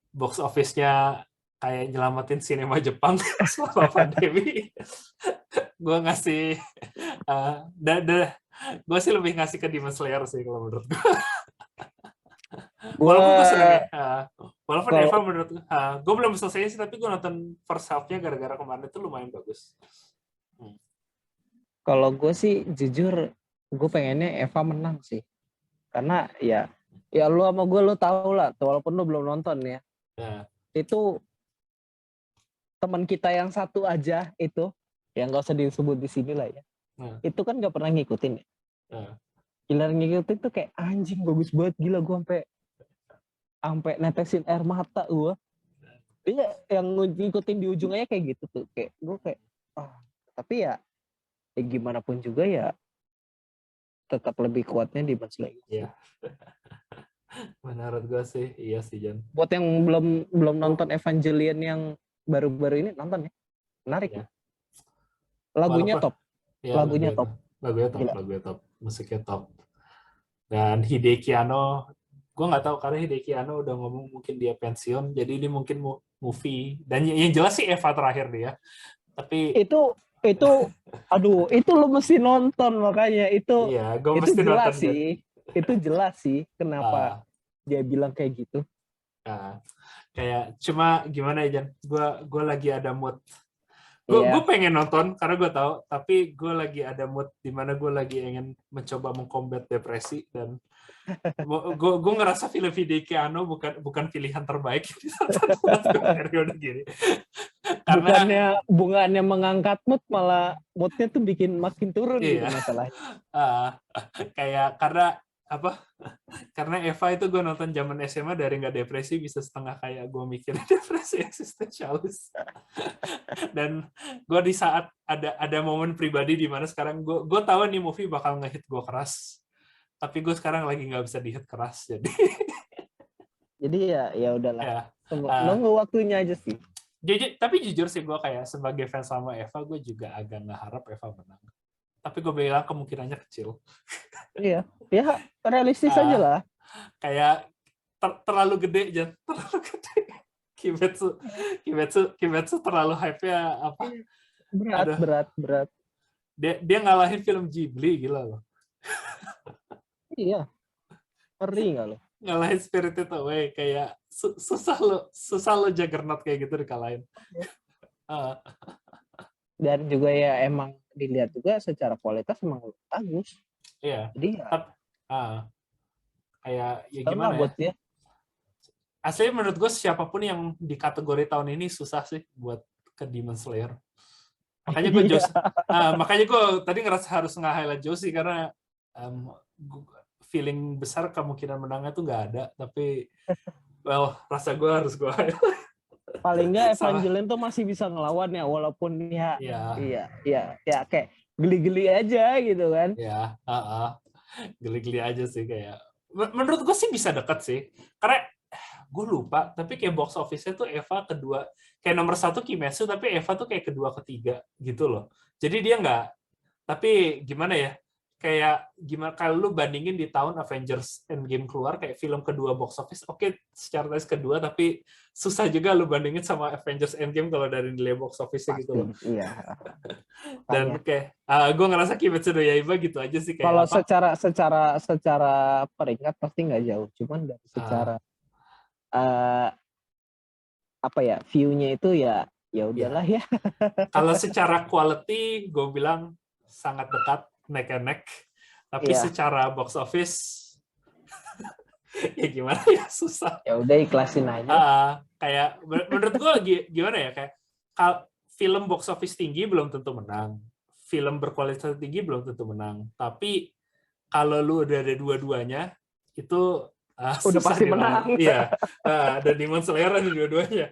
box office-nya kayak nyelamatin sinema Jepang selama pandemi. Gue ngasih gue sih lebih ngasih ke Demon Slayer sih kalau menurut gue. Walaupun gue sering walaupun Eva menurut gue belum selesai sih, tapi gue nonton first half-nya gara-gara kemarin itu lumayan bagus. Kalau gue sih jujur gue pengennya Eva menang sih, karena ya lu sama gue lu tahu lah, walaupun lu belum nonton ya. Itu teman kita yang satu aja itu, yang nggak usah disebut di sini lah ya. Itu kan nggak pernah ngikutin ya. Gila ngikutin tuh kayak anjing bagus banget, gila gue sampai netesin air mata gue. Dia yang ngikutin di ujungnya kayak gitu tuh, kayak gue kayak tapi ya gimana pun juga ya tetap lebih kuatnya di Demon Slayer. Iya. Menurut gue sih iya sih Jan. Buat yang belum nonton Evangelion yang baru-baru ini, nonton ya, menarik ya. Lagunya top. Ya, lagunya top, musiknya top. Dan Hideki Anno, gue nggak tahu karena Hideki Anno udah ngomong mungkin dia pensiun, jadi ini mungkin movie. Dan yang jelas sih Eva terakhir dia. Tapi itu aduh, itu lo mesti nonton, makanya itu iya, gue itu mesti jelas nonton kan. sih. Itu jelas sih kenapa dia bilang kayak gitu. Kayak cuma gimana ya Jan, gue lagi ada mood. Gue pengen nonton karena gue tahu, tapi gue lagi ada mood di mana gue lagi ingin mencoba mengcombat depresi, dan gue ngerasa film Hideki Anno bukan pilihan terbaik di periode gini. Karena bukannya mengangkat mood, malah moodnya tuh bikin makin turun gitu masalahnya. Kayak karena Eva itu gue nonton zaman SMA, dari nggak depresi bisa setengah kayak gue mikirin depresi eksistensialis. Dan gue di saat ada momen pribadi di mana sekarang gue tahu nih movie bakal ngehit gue keras, tapi gue sekarang lagi nggak bisa dihit keras, jadi ya udahlah, nunggu waktunya aja sih. Tapi jujur sih gue kayak sebagai fans sama Eva, gue juga agak nggak harap Eva menang. Tapi gue bilang kemungkinannya kecil. Iya, ya realistis aja lah. Kayak terlalu gede, Jan. Terlalu gede. Kimetsu terlalu hype-nya apa? Berat. Dia ngalahin film Ghibli, gila loh. Iya. Ngeri nggak lo? Ngalahin Spirited Away, kayak susah lo Juggernaut kayak gitu dikalahin. Dan juga ya emang dilihat juga secara kualitas emang bagus. Iya. Jadi kayak ya gimana ya? Buat dia. Aslinya menurut gue siapapun yang di kategori tahun ini susah sih buat ke Demon Slayer. Makanya gue makanya gue tadi ngerasa harus nge-highlight Josie karena feeling besar kemungkinan menangnya tuh nggak ada, tapi rasa gue harus gue highlight. Paling nggak Evangelion tuh masih bisa ngelawan ya, walaupun iya kayak geli-geli aja gitu kan. Iya, geli-geli aja sih, kayak menurut gue sih bisa dekat sih, karena gue lupa, tapi kayak box office-nya tuh Eva kedua, kayak nomor 1 Kimetsu, tapi Eva tuh kayak kedua ketiga gitu loh. Jadi dia nggak, tapi gimana ya, kayak gimana kalau lu bandingin di tahun Avengers Endgame keluar, kayak film kedua box office, oke, secara tes kedua, tapi susah juga lu bandingin sama Avengers Endgame kalau dari nilai box office-nya gitu loh. Iya. Dan kayak gue ngerasa Kimetsu no Yaiba gitu aja sih, kayak kalau secara peringkat pasti nggak jauh, cuman dari secara view-nya itu ya udahlah ya. Kalau secara quality gue bilang sangat dekat, neck and neck, tapi secara box office ya gimana ya, susah. Ya udah ikhlasin aja. Kayak menurut gue gimana ya, kayak film box office tinggi belum tentu menang, film berkualitas tinggi belum tentu menang, tapi kalau lu udah ada dua-duanya itu udah pasti menang. Iya, dan Demon Slayer ada dua-duanya.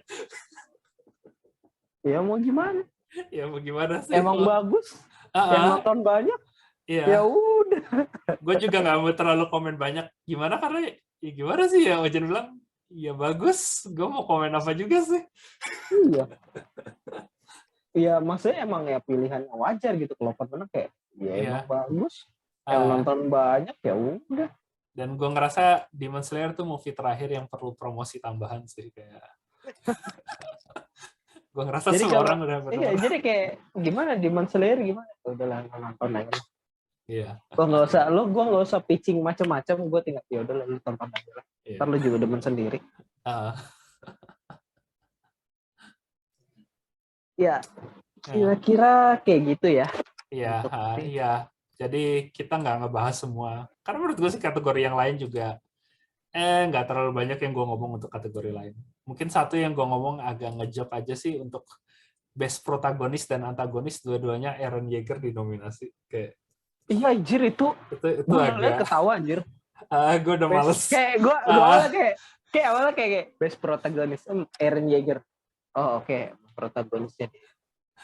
Ya mau gimana? Ya mau gimana sih? Emang bagus. Yang nonton banyak. Iya. Ya udah. Gue juga nggak mau terlalu komen banyak. Gimana, karena ya gimana sih ya, Ojen bilang ya bagus. Gue mau komen apa juga sih? Iya. Iya, maksudnya emang ya pilihan wajar gitu. Kalau menang kayak emang bagus. Yang nonton banyak ya udah. Dan gue ngerasa Demon Slayer tuh movie terakhir yang perlu promosi tambahan sih, kayak. Gue ngerasa jadi semua orang udah bener-bener. Iya, jadi kayak gimana Demon Slayer gimana? Udahlah nonton aja. Iya. Gue nggak usah pitching macam-macam. Gue tinggal ya udah lu tonton aja lah. Ntar lu juga demen sendiri. Ya, kira-kira kayak gitu ya. Iya. Jadi kita nggak ngebahas semua. Karena menurut gue sih kategori yang lain juga nggak terlalu banyak yang gue ngomong untuk kategori lain. Mungkin satu yang gue ngomong agak ngejok aja sih, untuk best protagonis dan antagonis dua-duanya Eren Yeager dinominasi. Kayak iya anjir, itu agak ketawa anjir. Gue udah males. Kayak gue awalnya kayak best protagonis Eren Yeager. Oh oke. Protagonisnya.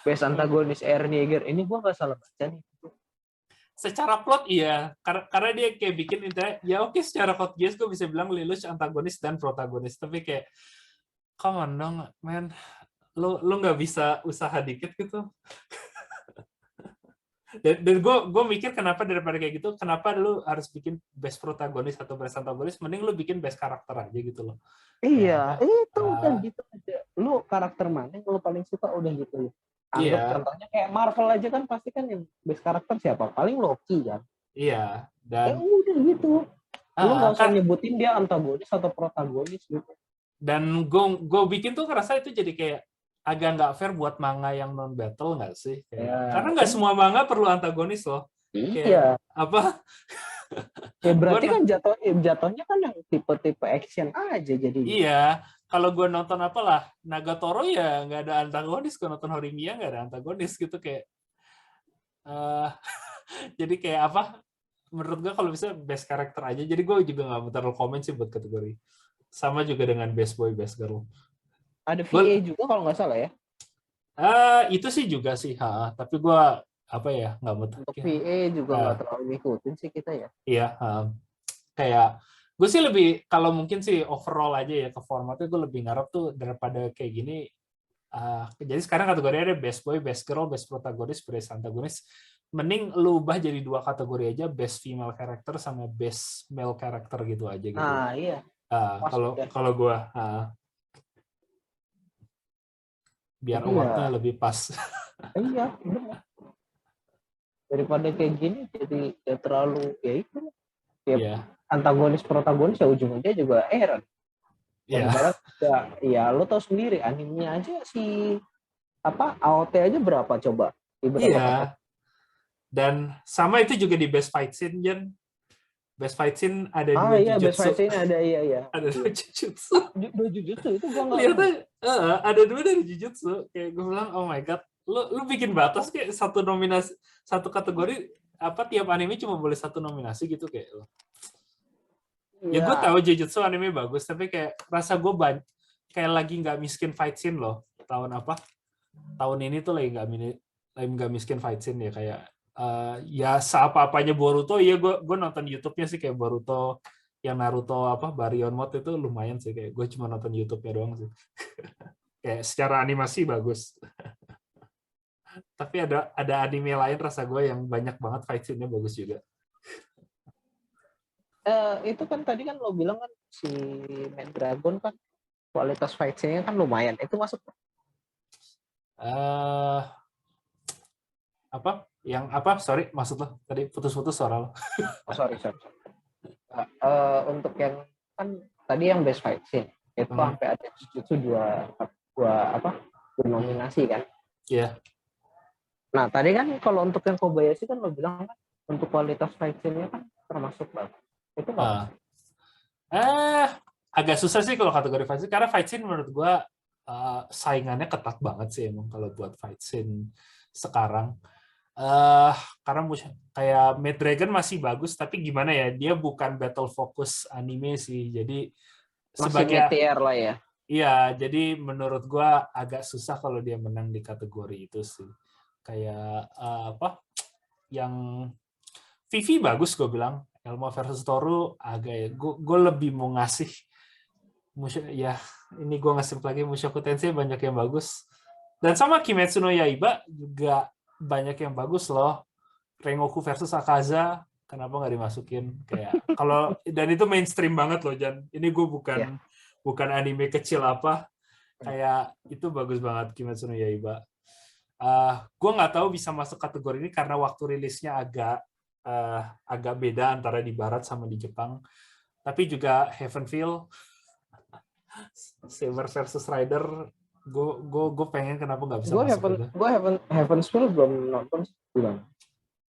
Best antagonis Eren Yeager. Ini gue nggak salah baca nih. Secara plot iya, karena dia kayak bikin intinya, ya oke, secara plot guys gue bisa bilang Lelouch antagonis dan protagonis, tapi kayak come on dong man, lo nggak bisa usaha dikit gitu. Dan gue mikir kenapa daripada kayak gitu, kenapa lu harus bikin best protagonis atau best antagonis, mending lu bikin best karakter aja gitu loh. Iya, itu udah gitu aja. Lu karakter mana yang lu paling suka udah gitu. Anggap contohnya kayak Marvel aja kan pasti kan yang best karakter siapa? Paling Loki kan. Iya, dan udah gitu. Lu nggak usah kan, nyebutin dia antagonis atau protagonis gitu. Dan gue bikin tuh ngerasa itu jadi kayak agak nggak fair buat manga yang non battle nggak sih? Karena nggak semua manga perlu antagonis loh. Iya. Apa? Ya berarti kan jatuhnya kan yang tipe-tipe action aja jadi. Iya. Kalau gue nonton apalah Nagatoro ya nggak ada antagonis, gue nonton Horimiya nggak ada antagonis gitu kayak. Jadi kayak apa? Menurut gue kalau bisa best karakter aja. Jadi gue juga nggak terlalu komen sih buat kategori. Sama juga dengan best boy, best girl. Ada VA juga kalau nggak salah ya? Itu sih juga sih, tapi gue apa ya nggak mau. Untuk VA juga nggak terlalu ngikutin sih kita ya. Iya, kayak gue sih lebih kalau mungkin sih overall aja ya ke formatnya gue lebih ngarep tuh daripada kayak gini. Jadi sekarang kategorinya ada best boy, best girl, best protagonis, best antagonis. Mending lu ubah jadi 2 kategori aja, best female character sama best male character gitu aja gitu. Iya. Kalau gue biar awardnya lebih pas. Iya, benar. Daripada kayak gini jadi ya terlalu ya itu. Antagonis protagonis ya ujung-ujungnya juga Eren. Ya lo tau sendiri animenya aja si AOT aja berapa coba? Iya. Dan sama itu juga di best fight scene, Jan. Best fight scene ada 2 jujutsu. Best fight scene ada iya. Ada 2 jujutsu. 2 jujutsu itu gua nggak. Lihatnya ada 2 dari jujutsu. Kayak gue bilang, oh my god, lu bikin batas kayak satu nominasi, satu kategori tiap anime cuma boleh 1 nominasi gitu kayak lo. Ya gue tahu jujutsu anime bagus, tapi kayak rasa gue kayak lagi nggak miskin fight scene loh. Tahun ini tuh lagi nggak miskin fight scene ya kayak. Ya seapa-apanya Boruto, ya gue nonton YouTube-nya sih kayak Boruto, yang Naruto Baryon Mode itu lumayan sih, kayak gue cuma nonton YouTube-nya doang sih. Kayak secara animasi bagus. Tapi ada anime lain rasa gue yang banyak banget fight scene-nya bagus juga. Itu kan tadi kan lo bilang kan si Maid Dragon kan kualitas fight scene-nya kan lumayan. Itu masuk sorry, maksud lo tadi putus-putus suara lo. sorry. Untuk yang kan tadi yang best fight scene itu sampai ada jujutsu dua nominasi kan. Iya. Nah tadi kan kalau untuk yang Kobayashi kan lo bilang kan untuk kualitas fight scene-nya kan termasuk bagus. Itu agak susah sih kalau kategori fight scene, karena fight scene menurut gue saingannya ketat banget sih emang kalau buat fight scene sekarang. Karena kayak Maid Dragon masih bagus, tapi gimana ya, dia bukan battle focus anime sih, jadi sebagai TR lah ya. Iya, jadi menurut gue agak susah kalau dia menang di kategori itu sih. Kayak yang Vivi bagus gue bilang, Elmo versus Toru agak ya, gue lebih mau ngasih ini gue ngasih lagi Mushoku Tensei banyak yang bagus, dan sama Kimetsu no Yaiba juga banyak yang bagus loh. Rengoku versus Akaza kenapa nggak dimasukin, kayak kalau dan itu mainstream banget loh Jan, ini gue bukan anime kecil kayak itu bagus banget Kimetsu no Yaiba. Gue nggak tahu bisa masuk kategori ini karena waktu rilisnya agak beda antara di Barat sama di Jepang. Tapi juga Heavenfeel, Saber versus Rider, gue pengen kenapa nggak bisa masuk. Gue Heavenfeel belum nonton bilang.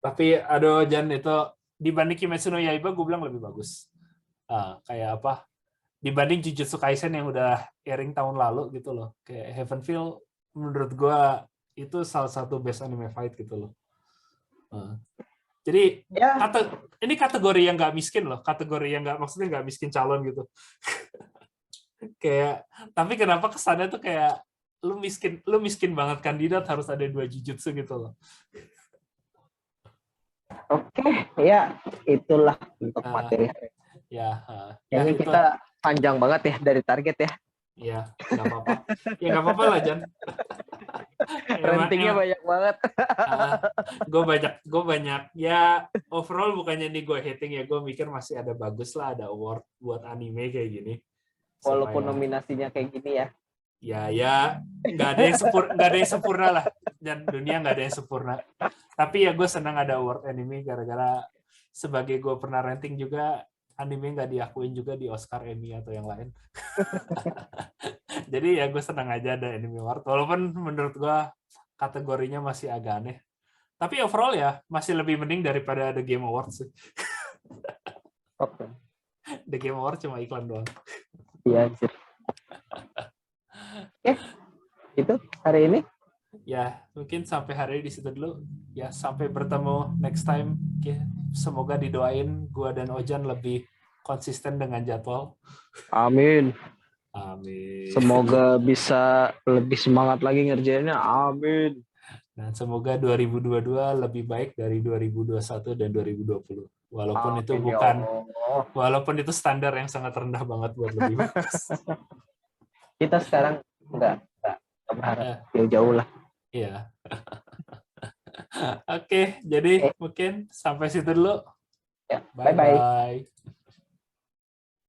Tapi aduh Jan, itu dibanding Kimetsu no Yaiba gue bilang lebih bagus. Kayak dibanding Jujutsu Kaisen yang udah airing tahun lalu gitu loh. Kayak Heavenfeel menurut gue itu salah satu best anime fight gitu loh. Jadi ini kategori yang nggak miskin loh, kategori yang maksudnya nggak miskin calon gitu. Kayak tapi kenapa kesannya tuh kayak lu miskin banget kandidat harus ada 2 jujutsu gitu loh. Oke, ya itulah untuk materi. Jadi kita panjang banget ya dari target ya. Iya, nggak apa-apa. Ya nggak apa-apa lah Jan. Rentingnya banyak banget. Gue banyak ya, overall bukannya nih gue hating ya, gue mikir masih ada bagus lah, ada award buat anime kayak gini Walaupun supaya nominasinya kayak gini ya. ya nggak ada yang sempurna lah, dan dunia nggak ada yang sempurna. Tapi ya gue senang ada award anime gara-gara sebagai gue pernah ranting juga, anime nggak diakuin juga di Oscar, Emmy atau yang lain. Jadi ya gue senang aja ada anime award, walaupun menurut gue kategorinya masih agak aneh. Tapi overall ya masih lebih mending daripada The Game Awards. Oke. The Game Awards cuma iklan doang. Iya, anjir. Oke. Itu hari ini. Ya, mungkin sampai hari ini di situ dulu. Ya, sampai bertemu next time. Oke. Semoga didoain gua dan Ojan lebih konsisten dengan jadwal. Amin. Amin. Semoga bisa lebih semangat lagi ngerjainnya. Amin. Dan semoga 2022 lebih baik dari 2021 dan 2020. Walaupun Amin, itu bukan, walaupun itu standar yang sangat rendah banget buat lebih bagus. Kita sekarang enggak berharap jauh-jauh lah. Iya. Oke, jadi mungkin sampai situ dulu. Ya, Bye-bye.